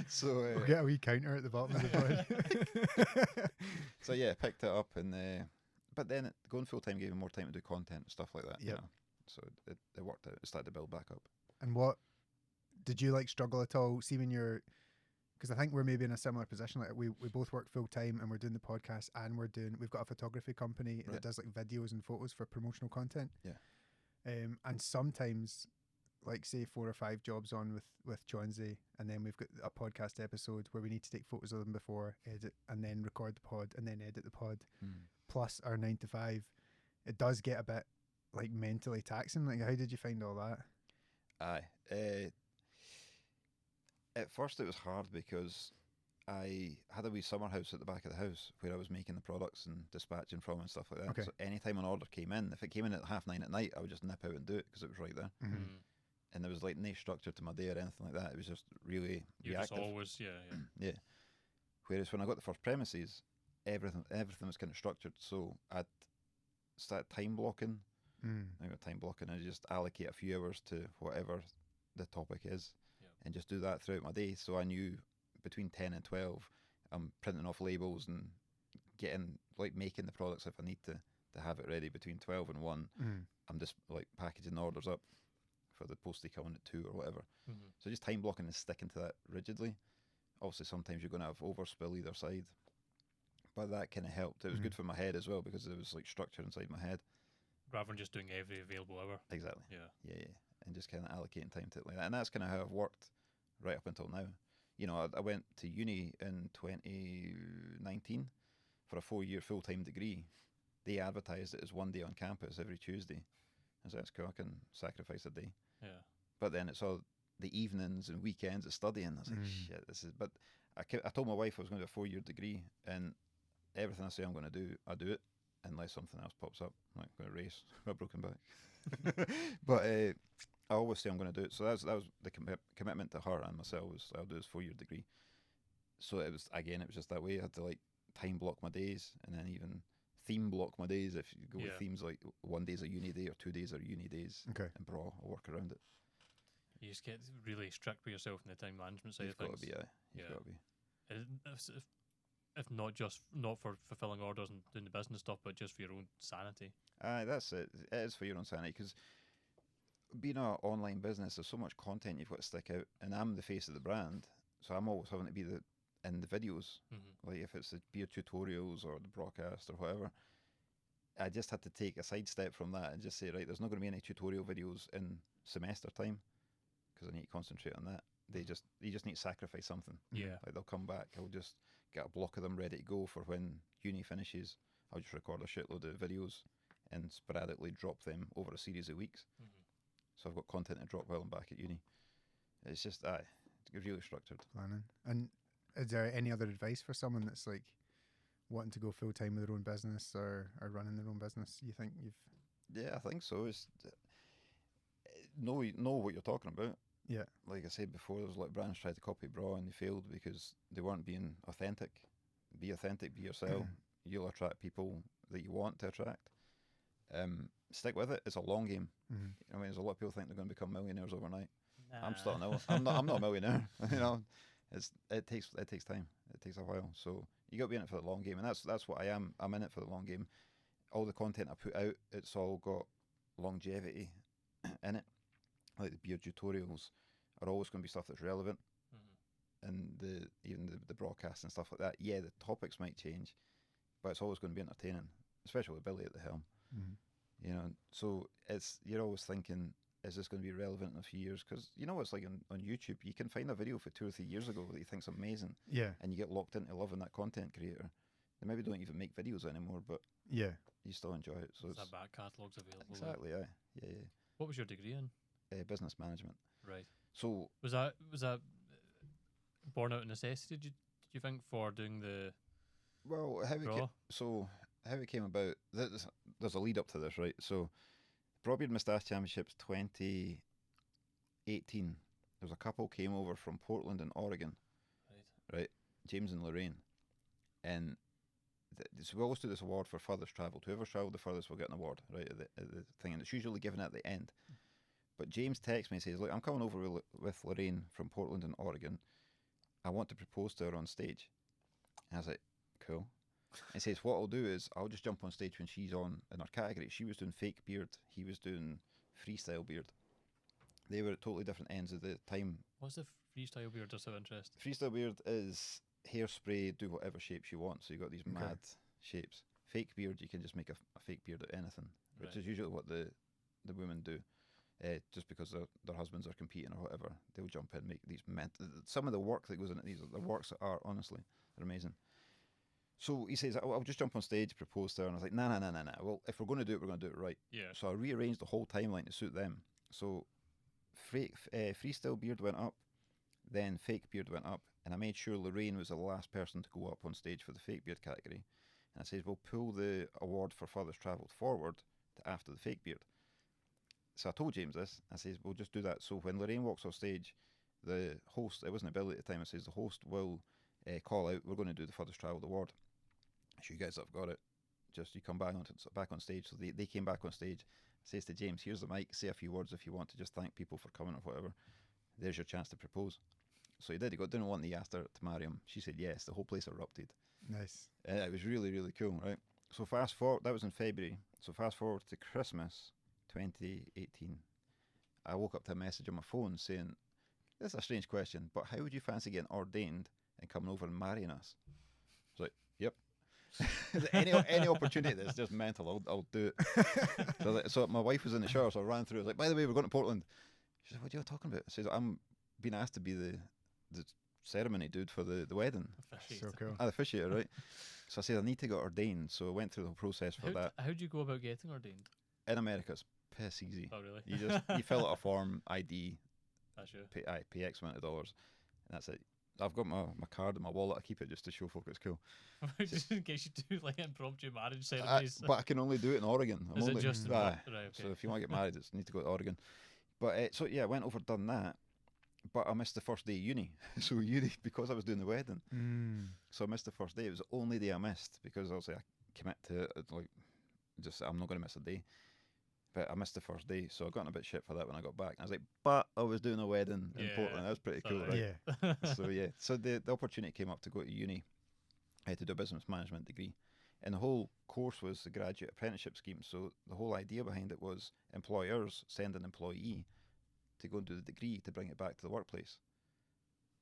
So We'll get a wee counter at the bottom of the pod. so yeah, picked it up, and but then going full time gave me more time to do content and stuff like that. Yep. So it worked out. It started to build back up. And what did you like struggle at all? See when you're, because I think we're maybe in a similar position. Like we both work full time and we're doing the podcast and we've got a photography company Right. that does like videos and photos for promotional content. Yeah. And sometimes, like say 4 or 5 jobs on with Chauncey, and then we've got a podcast episode where we need to take photos of them before, edit, and then record the pod, and then edit the pod, plus our 9 to 5. It does get a bit like mentally taxing. Like, how did you find all that? Aye. At first it was hard because I had a wee summer house at the back of the house where I was making the products and dispatching from and stuff like that. Okay. So anytime an order came in, if it came in at 9:30 at night, I would just nip out and do it because it was right there. Mhm. Mm. And there was like no structure to my day or anything like that. It was just really You're just reactive. always, yeah. Yeah. Whereas when I got the first premises, everything was kind of structured. So I'd start time blocking. Mm. I got time blocking, and I just allocate a few hours to whatever the topic is, Yep. and just do that throughout my day. So I knew between 10 and 12, I'm printing off labels and making the products if I need to have it ready between 12 and 1. Mm. I'm just like packaging orders up for the postie coming at 2 or whatever. Mm-hmm. So just time blocking and sticking to that rigidly. Obviously, sometimes you're going to have overspill either side, but that kind of helped. It was good for my head as well because there was like structure inside my head. Rather than just doing every available hour. Exactly. Yeah. Yeah. And just kind of allocating time to it like that. And that's kind of how I've worked right up until now. You know, I went to uni in 2019 for a 4-year full-time degree. They advertised it as 1 day on campus every Tuesday. I was like, that's cool, I can sacrifice a day. Yeah. But then it's all the evenings and weekends of studying. I was like, shit, this is... But I told my wife I was going to do a 4-year degree, and everything I say I'm going to do, I do it, unless something else pops up. I'm like, I'm going to race a broken back. But I always say I'm going to do it. So that was the commitment to her and myself, was I'll do this 4-year degree. So it was just that way. I had to like time block my days, and then even theme block my days. If you go with themes, like 1 day's a uni day or 2 days are uni days. Okay. And Braw, I'll work around it. You just get really strict with yourself in the time management side You've of got things. to be, you've got to be. If not for fulfilling orders and doing the business stuff, but just for your own sanity. That's it. It is for your own sanity, because being an online business, there's so much content you've got to stick out, and I'm the face of the brand, so I'm always having to be in the videos. Mm-hmm. Like if it's the beer tutorials or the broadcast or whatever, I just had to take a sidestep from that and just say, right, there's not going to be any tutorial videos in semester time because I need to concentrate on that. You just need to sacrifice something. Yeah. Like they'll come back. I'll just get a block of them ready to go for when uni finishes. I'll just record a shitload of videos and sporadically drop them over a series of weeks. Mm-hmm. So I've got content to drop while I'm back at uni. It's just, it's really structured. Planning. And is there any other advice for someone that's like wanting to go full time with their own business or running their own business? You think you've... Yeah, I think so. It's know what you're talking about. Yeah. Like I said before, there was a lot of brands tried to copy Braw and they failed because they weren't being authentic. Be authentic, be yourself. You'll attract people that you want to attract. Stick with it. It's a long game. Mm-hmm. I mean, there's a lot of people think they're going to become millionaires overnight. Nah. I'm starting out. I'm not a millionaire. You know, it takes time. It takes a while. So you got to be in it for the long game, and that's what I am. I'm in it for the long game. All the content I put out, it's all got longevity in it. Like the beer tutorials are always going to be stuff that's relevant, and even the broadcast and stuff like that. Yeah, the topics might change, but it's always going to be entertaining, especially with Billy at the helm. Mm-hmm. You know, so you're always thinking, is this going to be relevant in a few years? Because you know, it's like on YouTube, you can find a video for 2 or 3 years ago that you think's amazing, Yeah. and you get locked into loving that content creator. They maybe don't even make videos anymore, but Yeah. you still enjoy it. So That back catalogue's available. exactly, yeah. What was your degree in? Business management. Right. So Was that born out of necessity? Did you think for doing the well, Braw? how it came about? There's a lead up to this, right? So, Braw Beard Moustache Championships 2018. There was a couple came over from Portland and Oregon, right? James and Lorraine, and so we always do this award for furthest travelled. Whoever's travelled the furthest will get an award, right? At the thing, and it's usually given at the end. But James texts me and says, "Look, I'm coming over with Lorraine from Portland and Oregon. I want to propose to her on stage." And I was like, "Cool." And he says, "What I'll do is I'll just jump on stage when she's on in her category." She was doing fake beard. He was doing freestyle beard. They were at totally different ends of the time. What's the freestyle beard? Just of interest. Freestyle beard is hairspray, do whatever shapes you want. So you got these mad shapes. Fake beard, you can just make a fake beard out of anything, which is usually what the women do. Just because their husbands are competing or whatever, they'll jump in and make these some of the work that goes into these, the works are honestly, they're amazing. So he says, I'll just jump on stage, propose to her, and I was like, nah. Well, if we're going to do it, we're going to do it right. Yeah. So I rearranged the whole timeline to suit them. So freestyle beard went up, then fake beard went up, and I made sure Lorraine was the last person to go up on stage for the fake beard category. And I says, we'll pull the award for furthest travelled forward to after the fake beard. So I told James this. I says, we'll just do that. So when Lorraine walks off stage, the host, it wasn't a Billy at the time, I says, the host will call out, we're going to do the furthest travelled award. So you guys have got it. Just you come back on stage. So they came back on stage. Says to James, here's the mic, say a few words if you want to just thank people for coming or whatever. There's your chance to propose. So he did. He got down on one knee, asked her to marry him. She said yes. The whole place erupted. Nice. It was really, really cool, right? So fast forward, that was in February. So fast forward to Christmas 2018. I woke up to a message on my phone saying, this is a strange question, but how would you fancy getting ordained and coming over and marrying us? I was like, yep. any opportunity that's just mental, I'll do it. So my wife was in the shower, so I ran through. I was like, by the way, we're going to Portland. She said, what are you talking about? I said, I'm being asked to be the ceremony dude for the wedding. So cool. The officiator, right? So I said, I need to get ordained. So I went through the whole process for that. How do you go about getting ordained? In America, it's piss easy. Oh, really? You fill out a form, ID, That's you. pay X amount of dollars, and that's it. I've got my card in my wallet. I keep it just to show folk it's cool. Just in case you do like impromptu marriage ceremonies. But I can only do it in Oregon. Is it just right, okay. So if you want to get married, it's need to go to Oregon. But so yeah, I went over, done that. But I missed the first day of uni. So uni, because I was doing the wedding. So I missed the first day. It was the only day I missed because obviously I commit to it, like, just I'm not going to miss a day. But I missed the first day, so I got in a bit shit for that when I got back. I was like, but I was doing a wedding in Portland. That was pretty cool, right? Yeah. So the opportunity came up to go to uni. I had to do a business management degree. And the whole course was the graduate apprenticeship scheme. So the whole idea behind it was employers send an employee to go and do the degree to bring it back to the workplace.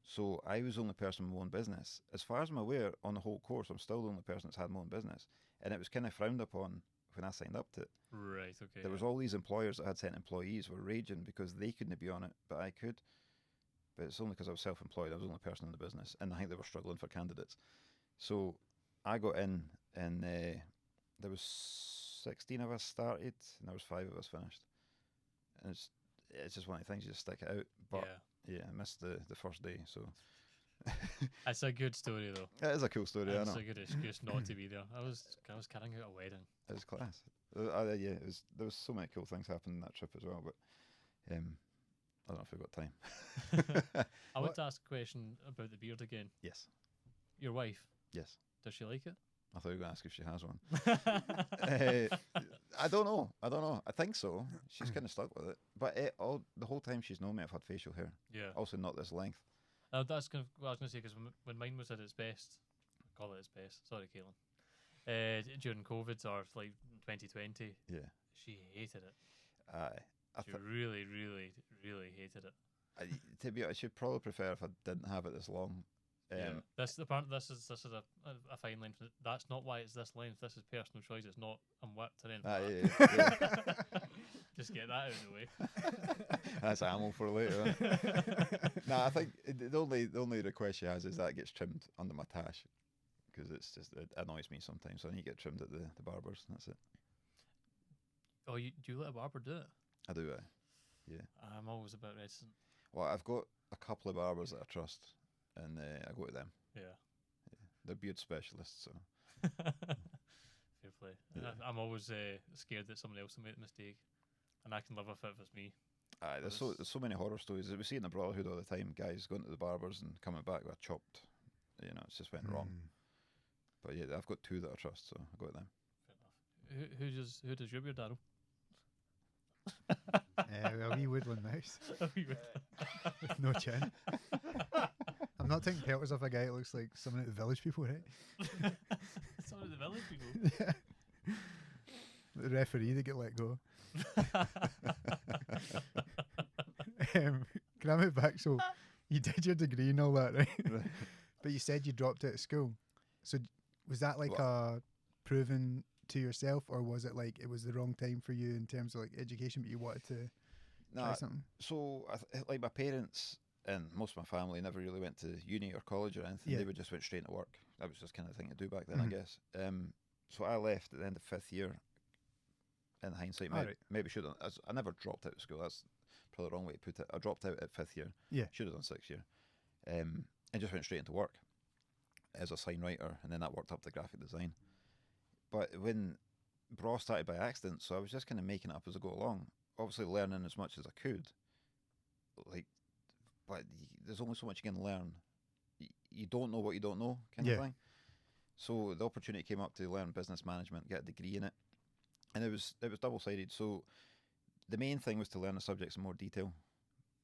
So I was the only person with my own business. As far as I'm aware, on the whole course, I'm still the only person that's had my own business. And it was kind of frowned upon when I signed up to it. Right, okay. There was all these employers that had sent employees were raging because they couldn't be on it, but I could. But it's only because I was self-employed. I was the only person in the business, and I think they were struggling for candidates. So I got in, and there was 16 of us started, and there was 5 of us finished. And it's just one of the things, you just stick it out. But yeah, I missed the first day, so. It's a good story though. It is a cool story. I know. It's a good excuse not to be there. I was carrying out a wedding. It was class. Yeah, there was so many cool things happening in that trip as well. But I don't know if we've got time. I want to ask a question about the beard again. Yes. Your wife. Yes. Does she like it? I thought you were going to ask if she has one. I don't know. I think so. She's kind of stuck with it. But the whole time she's known me, I've had facial hair. Yeah. Also not this length. That's kind of what I was going to say, because when mine was at its best, I call it its best, sorry Caitlin, during COVID or like 2020, yeah, she hated it. She really, really, really hated it. To be honest, she'd probably prefer if I didn't have it this long. This is a fine length. That's not why it's this length. This is personal choice. It's not I'm whipped or anything. Just get that out of the way. That's ammo for later. Nah, I think the only request she has is that it gets trimmed under my tash, because it annoys me sometimes. So I need to get trimmed at the barbers. That's it. Oh, do you let a barber do it? I do. Yeah. I'm always a bit reticent. Well, I've got a couple of barbers that I trust, and I go to them. Yeah. They're beard specialists, so. Fair play. Yeah. I'm always scared that somebody else will make the mistake, and I can live with it if it's me. There's so many horror stories that we see in the Brotherhood all the time. Guys going to the barbers and coming back with a chopped. It's just went wrong. But yeah, I've got two that I trust, so I go to them. Fair enough. Who does your beard, Daryl? A wee woodland mouse A wee bit. with no chin. I'm not taking pelters off a guy that looks like someone at the Village People, right? Some of the village people. Yeah. The referee, they get let go. Can I move back? So you did your degree and all that, right? But you said you dropped out of school. So was that like a proven to yourself, or was it like it was the wrong time for you in terms of like education, but you wanted to try something? So like my parents and most of my family never really went to uni or college or anything. Yeah. They would just went straight into work. That was just kind of thing to do back then, I guess. So I left at the end of 5th year. In hindsight, maybe should have. I never dropped out of school. That's probably the wrong way to put it. I dropped out at 5th year. Yeah. Should have done 6th year. And just went straight into work as a sign writer, and then that worked up to graphic design. But when Braw started by accident, so I was just kind of making it up as I go along. Obviously learning as much as I could. But there's only so much you can learn. You don't know what you don't know, kind of thing. So the opportunity came up to learn business management, get a degree in it. And it was double-sided. So the main thing was to learn the subjects in more detail,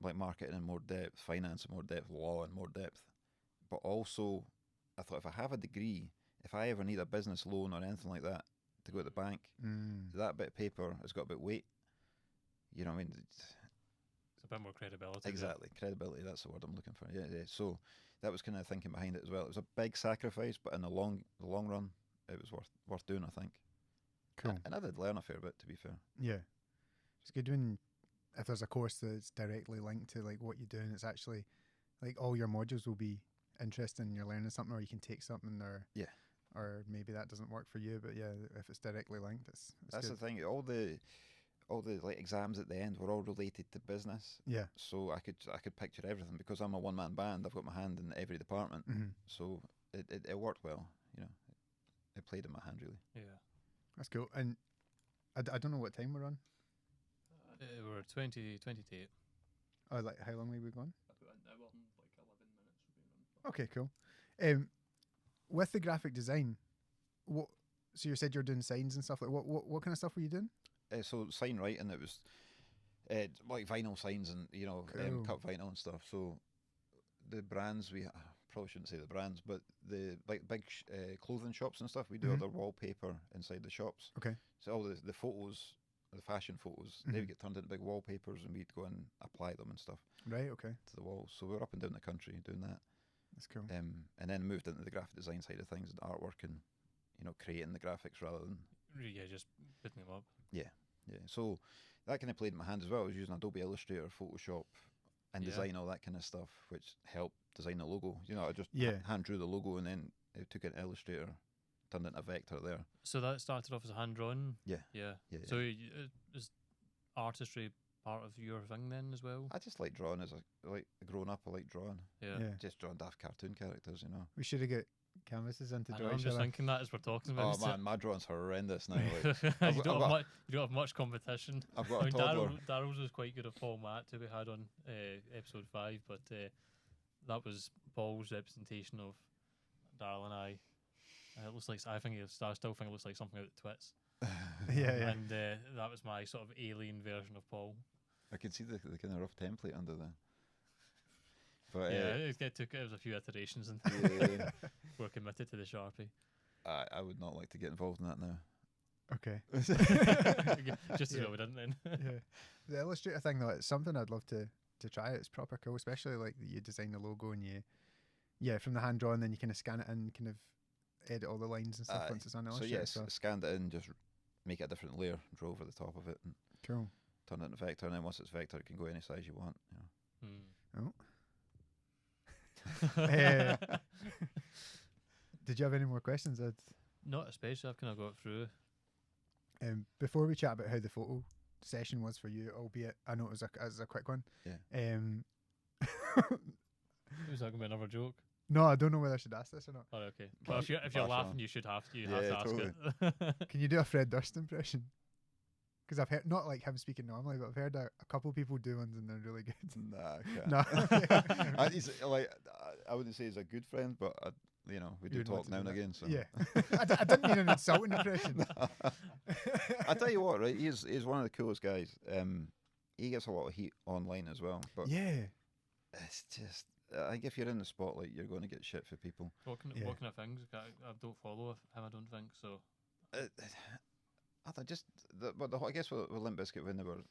like marketing in more depth, finance in more depth, law in more depth. But also, I thought if I have a degree, if I ever need a business loan or anything like that to go to the bank, that bit of paper has got a bit of weight. You know what I mean? It's a bit more credibility. Exactly. Credibility, that's the word I'm looking for. Yeah. So that was kind of thinking behind it as well. It was a big sacrifice, but in the long run, it was worth doing, I think. Cool. And I did learn a fair bit, to be fair. Yeah. It's good when, if there's a course that's directly linked to like what you're doing, it's actually like all your modules will be interesting and you're learning something, or you can take something, or maybe that doesn't work for you, but yeah, if it's directly linked, that's good. The thing. All the like exams at the end were all related to business. Yeah. So I could picture everything because I'm a one-man band. I've got my hand in every department. So it worked well. It played in my hand really. Yeah. That's cool. And I don't know what time we're on. We're 20 to 8. Oh, like how long have we gone? About an hour and like 11 minutes we've been on. Okay, cool. With the graphic design, so you said you're doing signs and stuff. Like what kind of stuff were you doing? So sign writing, it was like vinyl signs and Cool. cut vinyl and stuff. So the brands I probably shouldn't say the brands, but the like big clothing shops and stuff, we do all their wallpaper inside the shops. Okay. So all the photos, the fashion photos, they would get turned into big wallpapers, and we'd go and apply them and stuff. Right. Okay. To the walls. So we were up and down the country doing that. That's cool. And then moved into the graphic design side of things, and artwork, and creating the graphics rather than just putting them up. Yeah. So that kind of played in my hand as well. I was using Adobe Illustrator, Photoshop, and design all that kind of stuff, which helped design the logo. I just hand drew the logo, and then it took an Illustrator, turned it into a vector there. So that started off as a hand drawing. Yeah. So is artistry part of your thing then as well? I just like drawing growing up. I like drawing. Yeah. Just drawing daft cartoon characters. We should have got canvases in to I draw know, I'm each just other. thinking that as we're talking about. Oh man, my drawing's horrendous now. You don't have much competition. I've got a toddler. Daryl's was quite good at Paul Matt who we had on episode 5, but that was Paul's representation of Daryl and I. It looks like I still think it looks like something out of the Twits. Yeah. And that was my sort of alien version of Paul. I can see the kind of rough template under there. But it was a few iterations, and we're committed to the Sharpie. I would not like to get involved in that now. Okay. Just as well we didn't then. Yeah. The Illustrator thing though, it's something I'd love to try. It's proper cool, especially like you design the logo and Yeah, from the hand draw, and then you kind of scan it in, kind of edit all the lines and stuff once it's on So Illustrator. yes, scanned it in, just make it a different layer, draw over the top of it, and Cool. turn it into vector. And then once it's vector, it can go any size you want. You know. Did you have any more questions, Ed? Not especially. I've kind of got through. Before we chat about how the photo session was for you, albeit I know it was a quick one. Yeah. Was that going to be another joke? No, I don't know whether I should ask this or not. Oh, okay. Well, if you're laughing, you should have to. You have Yeah, to ask totally. it. Can you do a Fred Durst impression? Because I've heard, not like him speaking normally, but I've heard a couple people do ones and they're really good. Nah, I can't. He's like, I wouldn't say he's a good friend, but you know, we do You'd want talk to now do and that. again. So Yeah. I didn't mean an insulting impression. I tell you what, right? He's one of the coolest guys. He gets a lot of heat online as well, but Yeah. it's just, I think if you're in the spotlight, you're going to get shit for people. What kind of things? I don't follow him. I don't think so. I thought just, I guess with Limp Bizkit when they were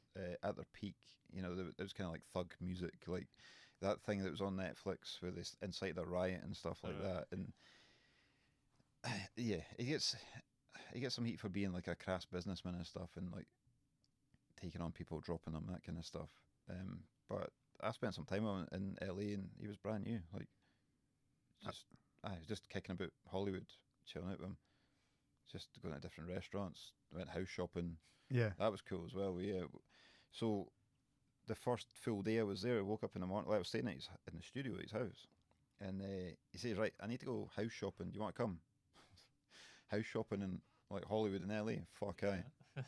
at their peak, you know, it was kind of like thug music, like that thing that was on Netflix where they incited a riot and stuff like that. And yeah, he gets some heat for being like a crass businessman and stuff, and like taking on people, dropping them, that kind of stuff. But I spent some time with him in LA, and he was brand new, like just kicking about Hollywood, chilling out with him. Just going to different restaurants, went house shopping. Yeah. That was cool as well. Yeah. So the first full day I was there, I woke up in the morning. Well, I was staying in the studio at his house, and he says, "Right, I need to go house shopping. Do you want to come?" House shopping in like Hollywood and LA. Fuck aye.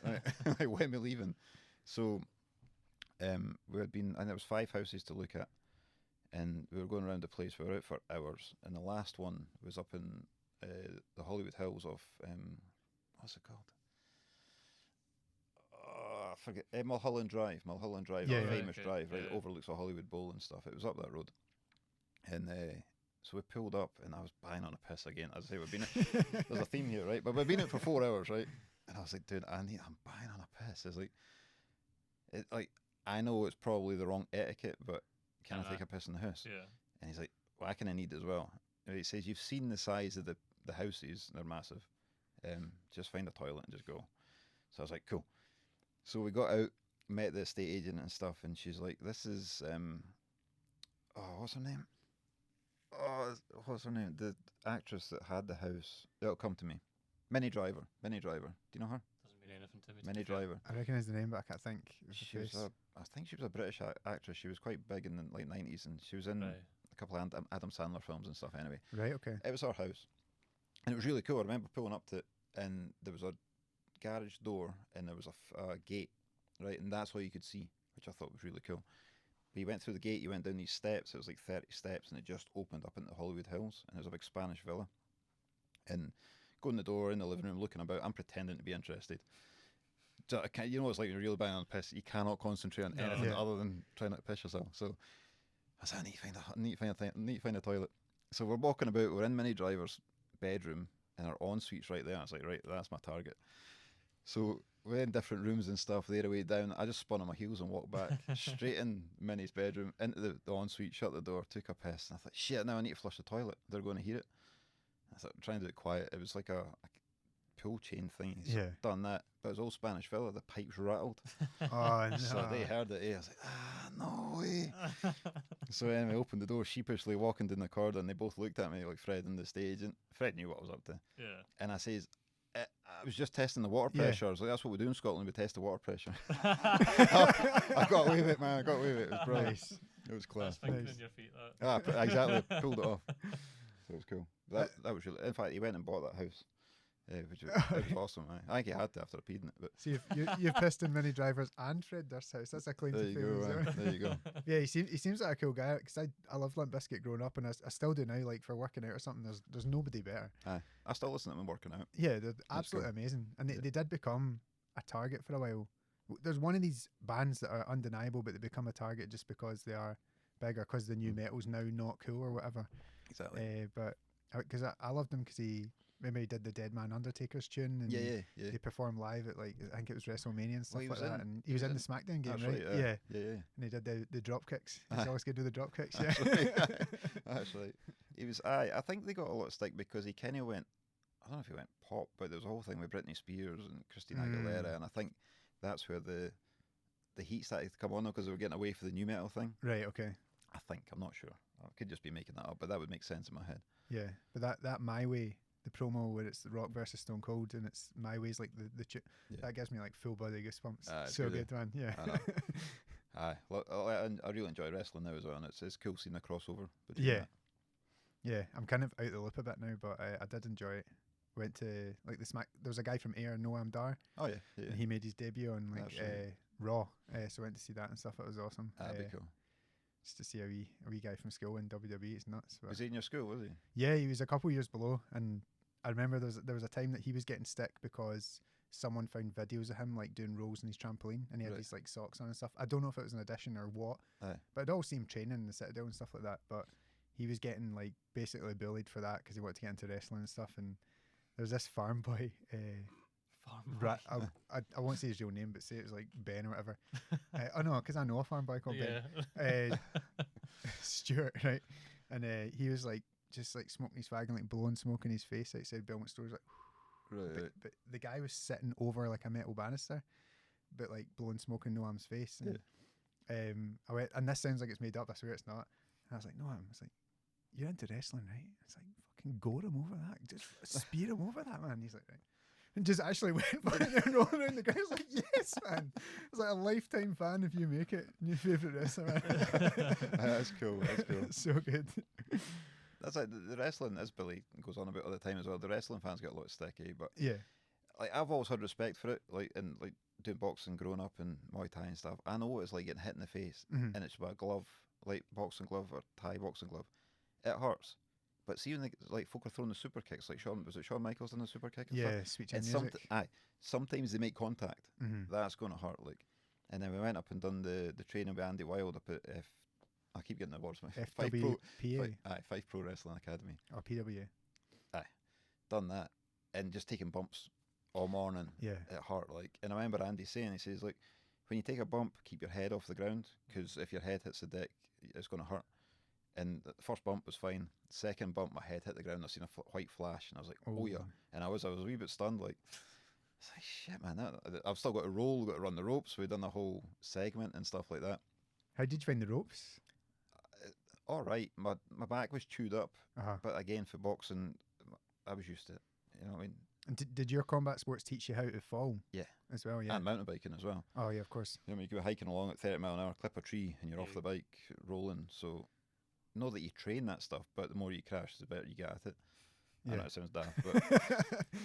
Right. Like, when we leaving? So we had been, and there was 5 houses to look at, and we were going around the place. We were out for hours, and the last one was up in the Hollywood Hills of what's it called? I forget. Mulholland Drive. Mulholland Drive, Yeah, a yeah. famous Okay. drive, right? Yeah. That overlooks the Hollywood Bowl and stuff. It was up that road, and so we pulled up, and I was buying on a piss again. As I say, we've been. There's a theme here, right? But we've been out for 4 hours, right? And I was like, dude, I'm buying on a piss. It's like, I know it's probably the wrong etiquette, but can I take a piss in the house? Yeah. And he's like, well, I kind of need as well. And he says, you've seen the size of the houses, they're massive. Just find a toilet and just go. So I was like, cool. So we got out, met the estate agent and stuff, and she's like, this is, what's her name? What's her name? The actress that had the house. It'll come to me. Minnie Driver. Do you know her? Doesn't mean anything to me. Minnie Driver. I recognise the name, but I can't think. Of the She was face. I think she was a British actress. She was quite big in the late 90s, and she was in Right. a couple of Adam Sandler films and stuff anyway. Right, okay. It was our house, and it was really cool. I remember pulling up to it, and there was a garage door, and there was a gate, right, and that's all you could see, which I thought was really cool. But you went through the gate, you went down these steps. It was like 30 steps, and it just opened up into the Hollywood Hills, and it was a big Spanish villa. And going the door in the living room, looking about, I'm pretending to be interested. So you know what it's like when you're really banging on the piss. You cannot concentrate on No. anything Yeah. other than trying not to piss yourself. So I said, I need to find a toilet. So we're walking about. We're in Minnie Driver's bedroom, and our ensuite's right there. I was like, right, that's my target. So we're in different rooms and stuff. They're away down. I just spun on my heels and walked back straight in Minnie's bedroom, into the ensuite, shut the door, took a piss, and I thought, shit, now I need to flush the toilet. They're going to hear it. I thought, trying to do it quiet. It was like a pull chain thing. He's Yeah. done that, but it was all Spanish villa. The pipes rattled, Oh, no. so they heard it. I was like, no way. So anyway, I opened the door sheepishly, walking down the corridor, and they both looked at me like Fred and the stage agent. Fred knew what I was up to, Yeah. and I says, I was just testing the water Yeah. pressure. I was like, that's what we do in Scotland. We test the water pressure. I got away with it, man. I got away with it. It was brilliant. Nice. It was class. That's fingering Nice. your feet. That. Exactly. Pulled it off. So it was cool. That was really. In fact, he went and bought that house, which was, it was awesome. I think he had to after I peed in it. But See, you've pissed in Minnie Driver's and Fred Durst's house. That's a claim there to you fame. go, as man. well. There you go. Yeah, he seems like a cool guy, because I loved Limp Bizkit growing up, and I still do now. Like, for working out or something, there's nobody better. Aye. I still listen to them working out. Yeah, they're That's absolutely cool. amazing, and they, Yeah. they did become a target for a while. There's one of these bands that are undeniable, but they become a target just because they are bigger, because the new metal's now not cool or whatever. Exactly. But because I loved him, because he did the Dead Man Undertaker's tune, and Yeah. they performed live at, like, I think it was WrestleMania and stuff he like was that, in- and he was in the SmackDown game, That's right? right. Yeah, Yeah. and he did the drop kicks. He's Aye. always good with the drop kicks. That's Yeah. right. That's right. He was. I think they got a lot of stick because he kind of went. I don't know if he went pop, but there was a whole thing with Britney Spears and Christina Aguilera, and I think that's where the heat started to come on because they were getting away for the new metal thing. Right. Okay. I think, I'm not sure. I could just be making that up, but that would make sense in my head. Yeah, but that My Way, the promo where it's the Rock versus Stone Cold and it's My Way's like that gives me like full body goosebumps. So good, man. Yeah. I know. Aye, look, I really enjoy wrestling now as well, and it's cool seeing the crossover between Yeah. that. Yeah, I'm kind of out the loop a bit now, but I did enjoy it. Went to like there was a guy from Air, Noam Dar. Oh yeah, yeah. And he made his debut on like That's right. Raw, so I went to see that and stuff. It was awesome. That'd be cool. Just to see a wee guy from school in WWE, it's nuts. But Was he in your school? Was he? yeah, he was a couple years below, and I remember there was a time that he was getting stick because someone found videos of him like doing rolls on his trampoline, and he had Right. these like socks on and stuff. I don't know if it was an audition or what, Aye. but it all seemed training in the Citadel and stuff like that. But he was getting like basically bullied for that because he wanted to get into wrestling and stuff. And there was this farm boy. I won't say his real name, but say it was like Ben or whatever. Oh no, because I know a farm boy called Ben. Stuart, right? And he was like just like smoking his fag and like blowing smoke in his face outside Belmont Stores. Like, Right. but the guy was sitting over like a metal banister, but like blowing smoke in Noam's face. And I went, and this sounds like it's made up. I swear it's not. And I was like, Noam, it's like, you're into wrestling, right? It's like, fucking gore him over that. Just spear him over that, man. He's like, right. And just actually went for it and rolling around the ground. I was like, yes, man. It's like a lifetime fan if you make it. New favourite wrestler, man. That's cool. That's cool. So good. That's like the wrestling, as Billy goes on about all the time as well. The wrestling fans get a lot of sticky, but Yeah. like I've always had respect for it. Like in like doing boxing, growing up and Muay Thai and stuff. I know what it's like getting hit in the face, Mhm. and it's with a glove, like boxing glove or Thai boxing glove. It hurts. But see when like folk are throwing the super kicks, like Shawn Michaels in the super kick? And Yeah, stuff? sweet chin And music. sometimes they make contact. Mhm. That's going to hurt. Like, and then we went up and done the training with Andy Wilde up at I keep getting the words. FWPA. Five Pro Wrestling Academy. Or PWA. Done that and just taking bumps all morning. Yeah. It hurt. Like, and I remember Andy saying, he says, like, when you take a bump, keep your head off the ground because if your head hits the deck, it's going to hurt. And the first bump was fine. Second bump, my head hit the ground. I seen a white flash, and I was like, "Oh yeah!" And I was a wee bit stunned. Like, it's like shit, man. I've still got to roll, got to run the ropes. We've done the whole segment and stuff like that. How did you find the ropes? All right, my back was chewed up, Uh-huh. but again for boxing, I was used to it. You know what I mean? And did your combat sports teach you how to fall? Yeah. As well, yeah. And mountain biking as well. Oh yeah, of course. You know, you go hiking along at 30 mile an hour, clip a tree, and you're off the bike rolling. So, not that you train that stuff, but the more you crash, the better you get at it. I know it sounds daft, but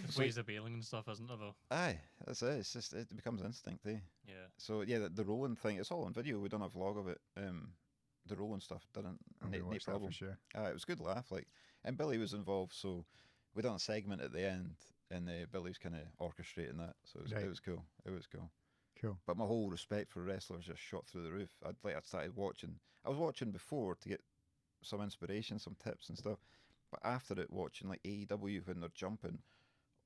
There's ways of bailing and stuff, isn't there, though? aye, that's it. It's just it becomes instinct, eh? Yeah. So yeah, the rolling thing, it's all on video. We done a vlog of it. The rolling stuff didn't I'm gonna no watch that problem. for sure. It was a good laugh, like, and Billy was involved, so we done a segment at the end, and Billy's kind of orchestrating that, so it was, Right. it was cool. It was cool. Cool. But my whole respect for wrestlers just shot through the roof. I started watching. I was watching before to get some inspiration, some tips and stuff. But after it, watching like AEW when they're jumping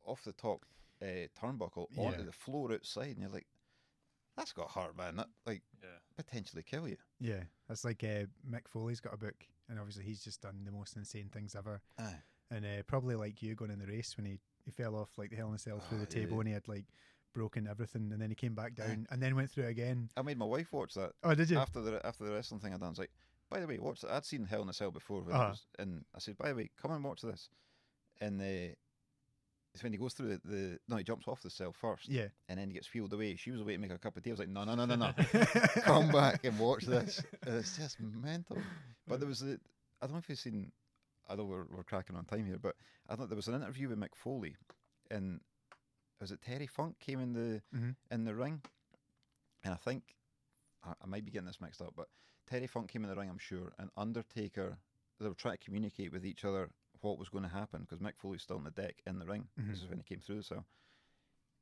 off the top turnbuckle onto the floor outside, and you're like, that's got heart, man. That like potentially kill you. Yeah, that's like Mick Foley's got a book, and obviously he's just done the most insane things ever. Aye. And probably like you going in the race when he fell off like the Hell in a Cell through the table, yeah. and he had like broken everything, and then he came back down and then went through it again. I made my wife watch that. Oh, did you? After the wrestling thing I done, I was like, by the way, watch that. I'd seen Hell in a Cell before, and I said, by the way, come and watch this. And it's when he goes through he jumps off the cell first, Yeah. and then he gets wheeled away. She was away to make a cup of tea. I was like, no, come back and watch this. It's just mental. But there was I don't know if you've seen. I know we're cracking on time here, but I thought there was an interview with Mick Foley, and was it Terry Funk came in the ring, and I think I might be getting this mixed up, but Terry Funk came in the ring, I'm sure, and Undertaker, they were trying to communicate with each other what was going to happen because Mick Foley's still on the deck in the ring. This is when he came through, so.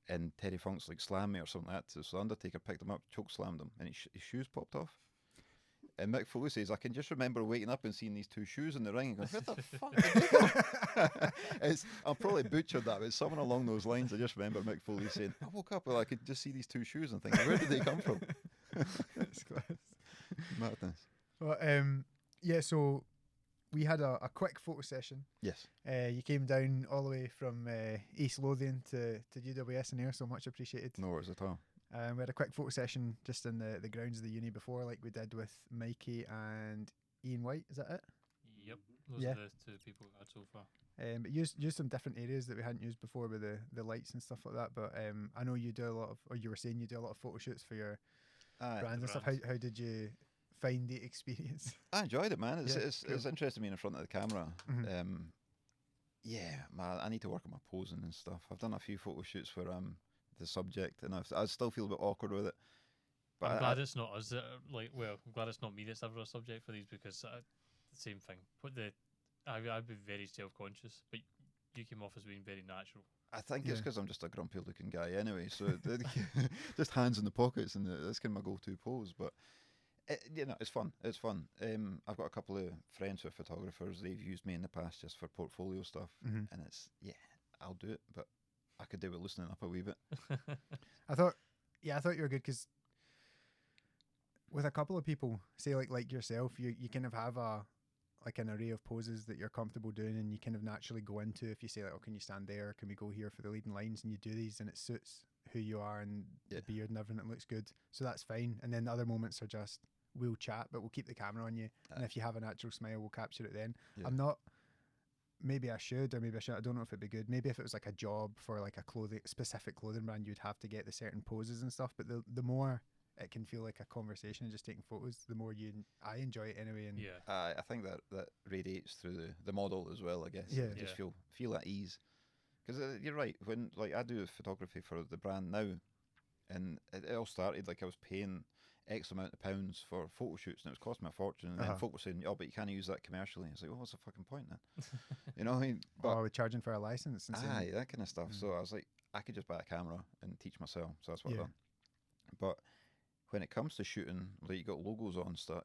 And Terry Funk's like slam me or something like that, so Undertaker picked him up, choke slammed him, and his shoes popped off. And Mick Foley says, I can just remember waking up and seeing these two shoes in the ring and going, where the fuck did they come? I probably butchered that, but something along those lines. I just remember Mick Foley saying, I woke up and I could just see these two shoes and think, where did they come from? That's class. Madness. Well, yeah. So we had a quick photo session. Yes. You came down all the way from East Lothian to UWS in here, so much appreciated. No worries at all. We had a quick photo session just in the grounds of the uni before, like we did with Mikey and Ian White. Is that it? Yep. Those Yeah. are the two people we've had so far. But used some different areas that we hadn't used before with the lights and stuff like that. But I know you do a lot of, or you were saying you do a lot of photo shoots for your brands and stuff. How did you find the experience? I enjoyed it, man. It's Yeah, it's interesting being in front of the camera. Mhm. Yeah, man, I need to work on my posing and stuff. I've done a few photo shoots where I'm the subject, and I still feel a bit awkward with it. But I'm glad it's not us that I'm glad it's not me that's ever a subject for these, because the same thing. I'd be very self-conscious, but you came off as being very natural. I think it's Yeah. because I'm just a grumpy-looking guy anyway. So just hands in the pockets, and that's kind of my go-to pose. But it's fun. It's fun. I've got a couple of friends who are photographers. They've used me in the past just for portfolio stuff, Mhm. and I'll do it, but I could do with loosening up a wee bit. I thought you were good because with a couple of people, say like yourself, you kind of have an array of poses that you're comfortable doing, and you kind of naturally go into. If you say like, oh, can you stand there? Can we go here for the leading lines? And you do these, and it suits who you are and Yeah. the beard and everything. It looks good, so that's fine. And then the other moments are just we'll chat, but we'll keep the camera on you, and if you have a natural smile, we'll capture it then. Yeah. I'm not. Maybe I should, or maybe I shouldn't. I don't know if it'd be good. Maybe if it was like a job for like a specific clothing brand, you'd have to get the certain poses and stuff. But the more it can feel like a conversation and just taking photos, the more I enjoy it anyway. And Yeah. I think that radiates through the model as well, I guess. Yeah. You just Yeah. feel at ease. Because you're right. When like I do photography for the brand now, and it all started like I was paying X amount of pounds for photo shoots, and it was costing me a fortune. And Uh-huh. then folk were saying, "Oh, but you can't use that commercially." It's like, "Oh, what's the fucking point then?" You know what I mean? But we're charging for a license and saying, aye, that kind of stuff. Mm. So I was like, I could just buy a camera and teach myself. So that's what Yeah. I've done. But when it comes to shooting, like you got logos on stuff,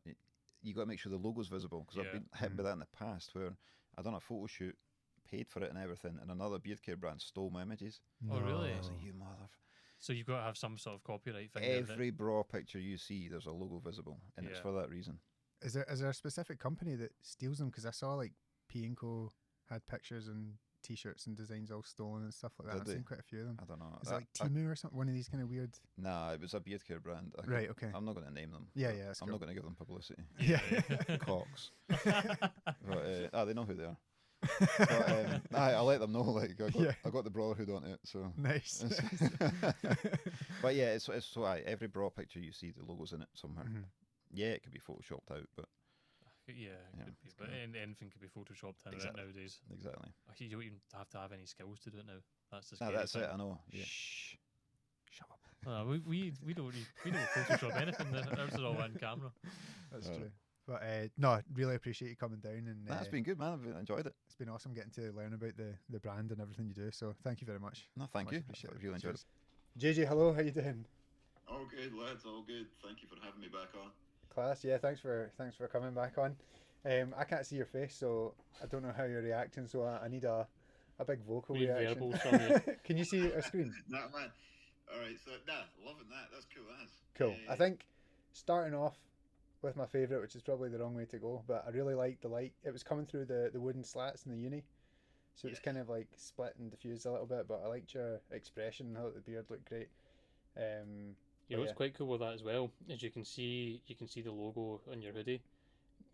you got to make sure the logo's visible. Because I've Yeah. been hit by Mm. that in the past where I done a photo shoot, paid for it and everything, and another beard care brand stole my images. Oh, really? I was like, you mother. So you've got to have some sort of copyright thing. there that- Every Braw picture you see, there's a logo visible, and it's Yeah. for that reason. Is there a specific company that steals them? Because I saw like P&Co had pictures and T-shirts and designs all stolen and stuff like that. Did I've they? seen quite a few of them. I don't know. Is it like Timu or something? One of these kind of weird. Nah, it was a beard care brand. Right, okay. I'm not going to name them. Yeah, but yeah, that's I'm cool. not going to give them publicity. Yeah. Cocks. But they know who they are. But, I let them know. Like I got the brotherhood on it. So Nice. but yeah, it's so every Braw picture you see, the logo's in it somewhere. Mhm. Yeah, it could be photoshopped out, but Yeah, it Yeah, could be. it's But kinda- anything could be photoshopped in Exactly. it nowadays. exactly. Actually, you don't even have to have any skills to do it now. That's the Nah, scary that's thing. it. I know. Yeah. Shh. Shut up. We don't Photoshop anything. Ours are all in camera. That's Right. true. But no, really appreciate you coming down, and That's been good, man. I've enjoyed it. it's been awesome getting to learn about the brand and everything you do. So thank you very much. No, thank Much you. appreciated. I really enjoyed it. Cheers. JJ, hello. How you doing? All good, lads. All good. Thank you for having me back on. Class. Yeah, thanks for coming back on. I can't see your face, so I don't know how you're reacting. So I need a big vocal Need reaction. verbals from you. Can you see our screen? Nah, man. All right. So, loving that. That's cool. That's Cool. I think starting off with my favourite, which is probably the wrong way to go, but I really liked the light. It was coming through the wooden slats in the uni, so it was Yes. kind of like split and diffused a little bit. But I liked your expression. I thought the beard looked great. You know what's yeah. quite cool with that as well is you can see the logo on your hoodie,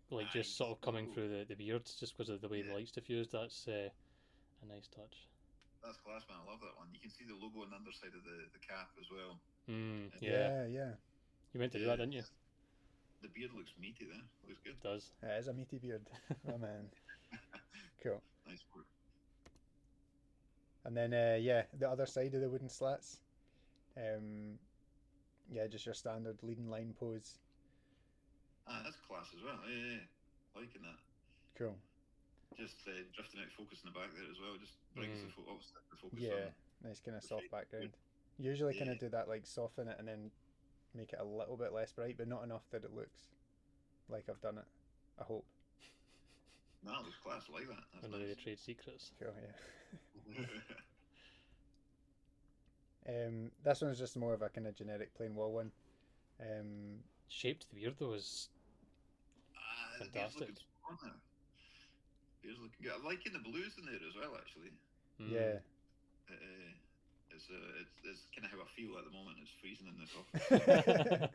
like just sort of coming Nice. through the beards, just because of the way the Yeah. light's diffused. That's a nice touch. That's class, man. I love that one. You can see the logo on the underside of the cap as well. Yeah. Yeah. You meant to do that, didn't you? The beard looks meaty there. Looks good. It does. It is a meaty beard. Oh man. Cool. Nice work. And then the other side of the wooden slats. Just your standard leading line pose. That's class as well. Yeah. Liking that. Cool. Just drifting out focus in the back there as well. Just brings the focus Yeah, on. nice kind of the soft fake background. Usually kind Yeah. of do that, like soften it and then make it a little bit less bright, but not enough that it looks like I've done it. I hope. Nah, it looks class. I like that. That's One of the nice. trade secrets. Cool, yeah. This one's just more of a kind of generic plain wall one. Shaped the beard though is The beard's Fantastic. looking spot on there. beard's looking good. I'm liking the blues in there as well, actually. Yeah. It's kind of how I feel at the moment. It's freezing in this office.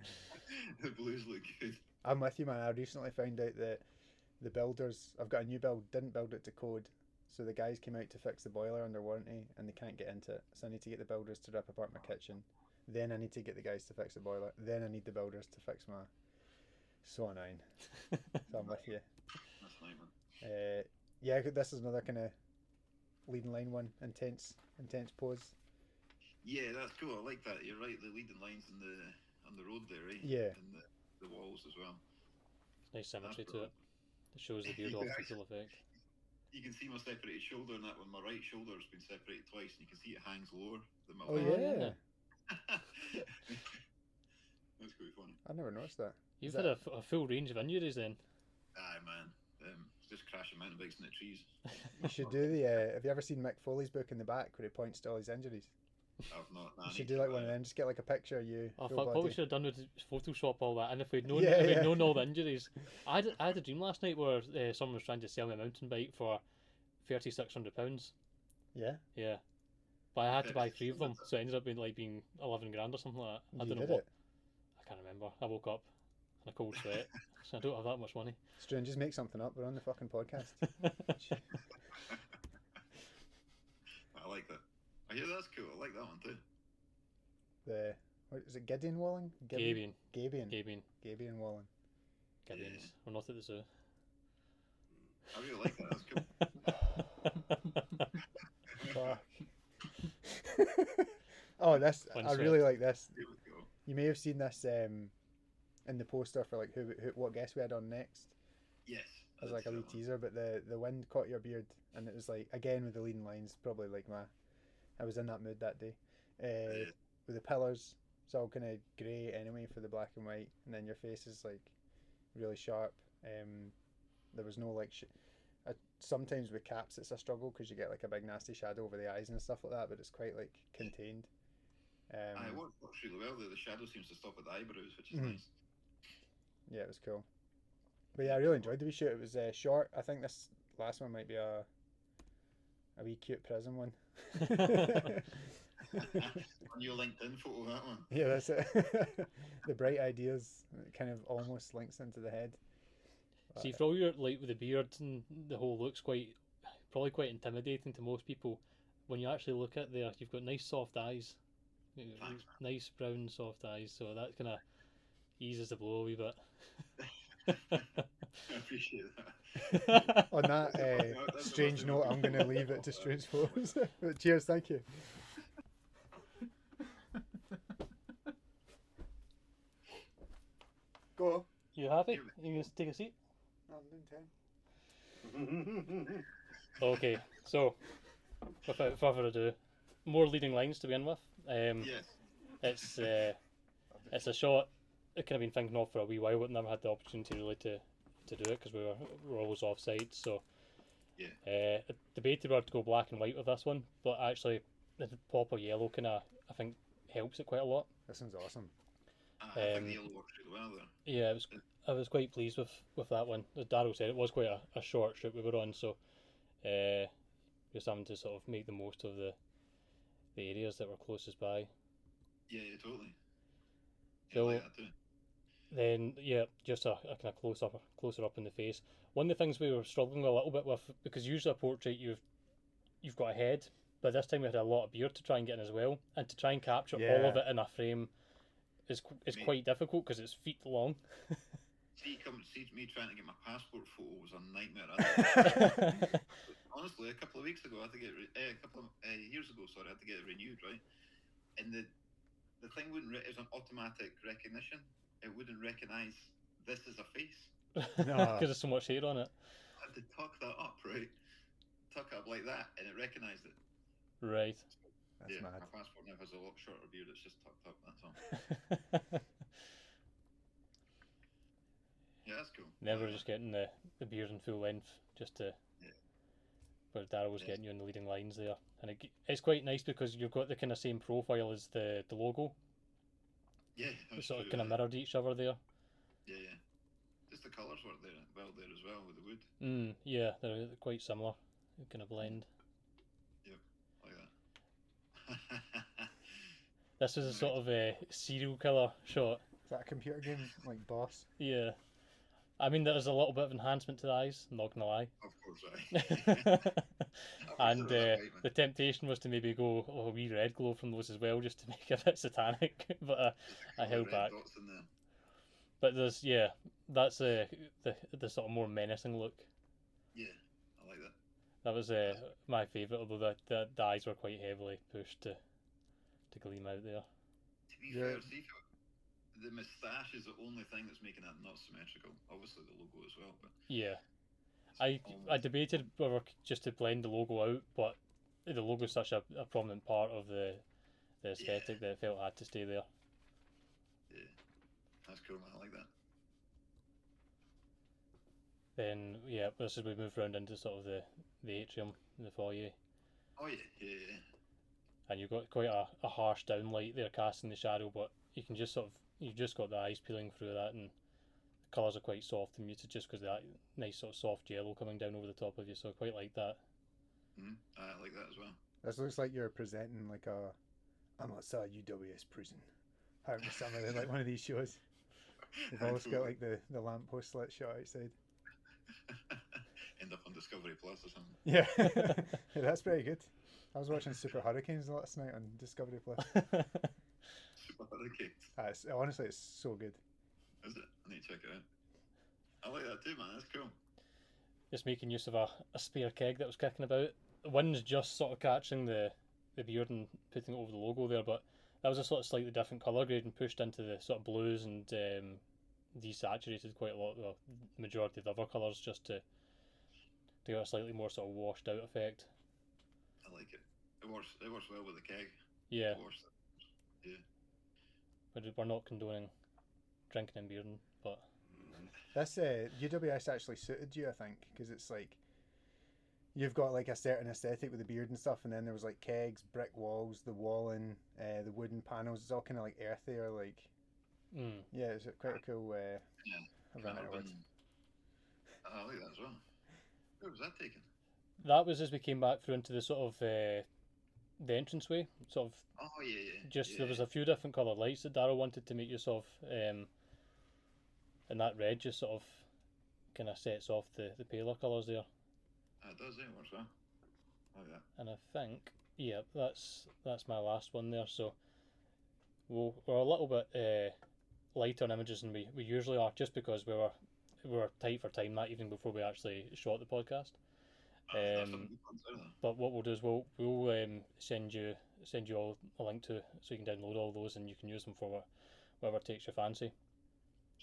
The blues look good. I'm with you, man. I recently found out that the builders, I've got a new build, didn't build it to code. So the guys came out to fix the boiler under warranty and they can't get into it. So I need to get the builders to rip apart my kitchen. Then I need to get the guys to fix the boiler. Then I need the builders to fix my... So annoying. So I'm with you. That's fine, man. Yeah, this is another kind of leading line one. Intense pose. Yeah, that's cool. I like that. You're right. The leading lines on the road there, right? Yeah. And the walls as well. Nice symmetry to it. It shows the beard off to full effect. You can see my separated shoulder in that one. My right shoulder has been separated twice, and you can see it hangs lower than my Oh, left. yeah. That's quite funny. I never noticed that. You've had a full range of injuries then. Aye, man. Just crashing mountain bikes in the trees. You should do the... have you ever seen Mick Foley's book in the back where he points to all his injuries? I've not. You should do like one of them. Just get like a picture of you. Oh full fuck! body. What we should have done was Photoshop all that, and if we'd known, all the injuries. I had a dream last night where someone was trying to sell me a mountain bike for £3,600. Yeah. Yeah, but I had to buy 3 of them, so it ended up being 11 grand or something like that. I don't know what. I can't remember. I woke up in a cold sweat, so I don't have that much money. Strange, just make something up. We're on the fucking podcast. I like that. Oh, yeah, that's cool. I like that one too. What is it? Gideon Walling? Gabion. Gabion Walling. Gideons. We're not at the zoo. I really like that. That's cool. Fuck. Oh, this I really like this. Here we go. You may have seen this in the poster for like what guest we had on next. Yes. As like a wee teaser, but the wind caught your beard, and it was like again with the leading lines, probably like I was in that mood that day. With the pillars, it's all kind of grey anyway for the black and white, and then your face is like really sharp. There was no like sometimes with caps it's a struggle because you get like a big nasty shadow over the eyes and stuff like that, but it's quite like contained. It works really well there. The shadow seems to stop at the eyebrows, which is nice. Yeah, it was cool. But yeah, I really enjoyed the wee shoot. It was short. I think this last one might be a wee cute prison one. On your LinkedIn photo, that one. Yeah, that's it. The bright ideas, it kind of almost links into the head. See, for all your like with the beard and the whole looks probably quite intimidating to most people. When you actually look at there, you've got nice soft eyes, nice brown soft eyes. So that kind of eases the blow a wee bit. I appreciate that. On that strange note, I'm going to leave it to strange photos. But cheers, thank you. Go. You happy? You can take a seat. I'm doing 10. Okay, so without further ado, more leading lines to begin with. Yes. It's a shot I kind of been thinking of for a wee while, but never had the opportunity really to do it because we were always off site. So I debated whether to go black and white with this one, but actually the pop of yellow kind of I think helps it quite a lot. This one's awesome. I think the yellow works really well there. Yeah, I was quite pleased with that one. As Darryl said, it was quite a short shoot we were on, so just having to sort of make the most of the areas that were closest by. Yeah, totally. So I like that too. then just a kind of closer up in the face. One of the things we were struggling a little bit with, because usually a portrait you've got a head, but this time we had a lot of beard to try and get in as well, and to try and capture all of it in a frame is quite difficult because it's feet long. See me trying to get my passport photo was a nightmare. Honestly, a couple of weeks ago, I had to get a couple of years ago, sorry, I had to get it renewed, right? And the thing wouldn't. It was an automatic recognition. It wouldn't recognise this as a face. Because there's so much hair on it. I had to tuck that up, right? Tuck it up like that, and it recognised it. Right. That's mad. My passport now has a lot shorter beard. It's just tucked up. That's all. Yeah, that's cool. Never just getting the beard in full length, just to. Where Darryl was getting you in the leading lines there, and it's quite nice because you've got the kind of same profile as the logo. Yeah, It's sort of kind of mirrored each other there. Yeah. just the colours work there as well with the wood. Yeah, they're quite similar. They kind of blend. Yep, like that. This was a sort of a serial killer shot. Is that a computer game like Boss? Yeah. I mean, there's a little bit of enhancement to the eyes, not gonna lie. Of course, right. And the temptation was to maybe go a wee red glow from those as well, just to make it a bit satanic, but I held back. But there's that's the sort of more menacing look. Yeah, I like that. That was my favourite, although the eyes were quite heavily pushed to gleam out there. To be fair, see, the moustache is the only thing that's making that not symmetrical. Obviously the logo as well, but yeah. I debated whether just to blend the logo out, but the logo is such a prominent part of the aesthetic that I felt had to stay there. Yeah, that's cool, man. I like that. Then this is we move round into sort of the atrium, the foyer. Oh yeah. And you've got quite a harsh downlight there casting the shadow, but you can just you've just got the eyes peeling through that, and the colours are quite soft and muted just because of that nice sort of soft yellow coming down over the top of you, so I quite like that. I like that as well. This looks like you're presenting like I'm outside UWS prison. Having some of like one of these shows. They've always got like the lamppost lit shot outside. End up on Discovery Plus or something. Yeah. Yeah, that's pretty good. I was watching Super Hurricanes last night on Discovery Plus. Super Hurricanes. Honestly, it's so good. Is it? I need to check it out. I like that too, man. That's cool. Just making use of a spare keg that was kicking about. The wind's just sort of catching the beard and putting it over the logo there, but that was a sort of slightly different colour grade and pushed into the sort of blues and desaturated quite a lot. Well, the majority of the other colours just to get a slightly more sort of washed out effect. I like it. It works well with the keg. Yeah. Yeah. But we're not condoning drinking and bearding, but this UWS actually suited you, I think, because it's like you've got like a certain aesthetic with the beard and stuff, and then there was like kegs, brick walls, the walling, the wooden panels. It's all kind of like earthy or like yeah, it's quite a cool event. I like that as well. Where was that taken? That was as we came back through into the sort of the entranceway, sort of. Oh yeah. Just there was a few different coloured lights that Darryl wanted to make use of, and that red just sort of kind of sets off the paler colours there. It does, it works well. Like that. And I think that's my last one there. So we're a little bit lighter on images than we usually are, just because we were tight for time that evening before we actually shot the podcast. But what we'll do is we'll send you all a link to so you can download all those and you can use them for whatever takes your fancy.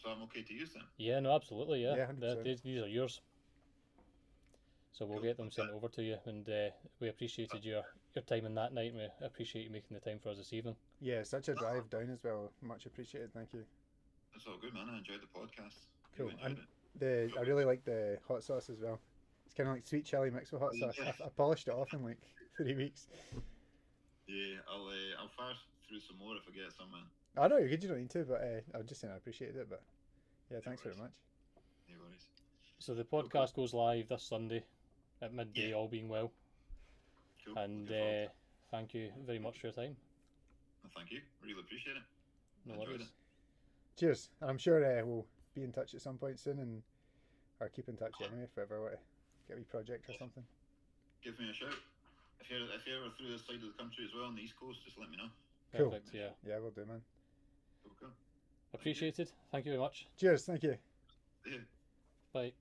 So I'm okay to use them? Yeah, no, absolutely, yeah. Yeah, These are yours. So we'll get them sent over to you, and we appreciated your time in that night, and we appreciate you making the time for us this evening. Yeah, such a drive down as well. Much appreciated, thank you. That's all good, man. I enjoyed the podcast. Cool. Really And I really like the hot sauce as well. It's kind of like sweet chili mixed with hot sauce. Yeah. I polished it off in like 3 weeks. Yeah, I'll fire through some more if I get some, man. I know you're good, you don't need to, but I was just saying I appreciated it. But yeah, thanks very much. No worries. So the podcast goes live this Sunday at midday, all being well. Cool. And thank you very much for your time. Well, thank you. Really appreciate it. No Enjoyed worries. it. Cheers. And I'm sure we'll be in touch at some point soon, or keep in touch anyway if I ever want to get a wee project or something. Give me a shout. If you're ever through this side of the country as well, on the East Coast, just let me know. Cool. Perfect, yeah. Yeah, we'll do, man. Cool. Appreciated. Thank you very much. Cheers. Thank you. Yeah. Bye.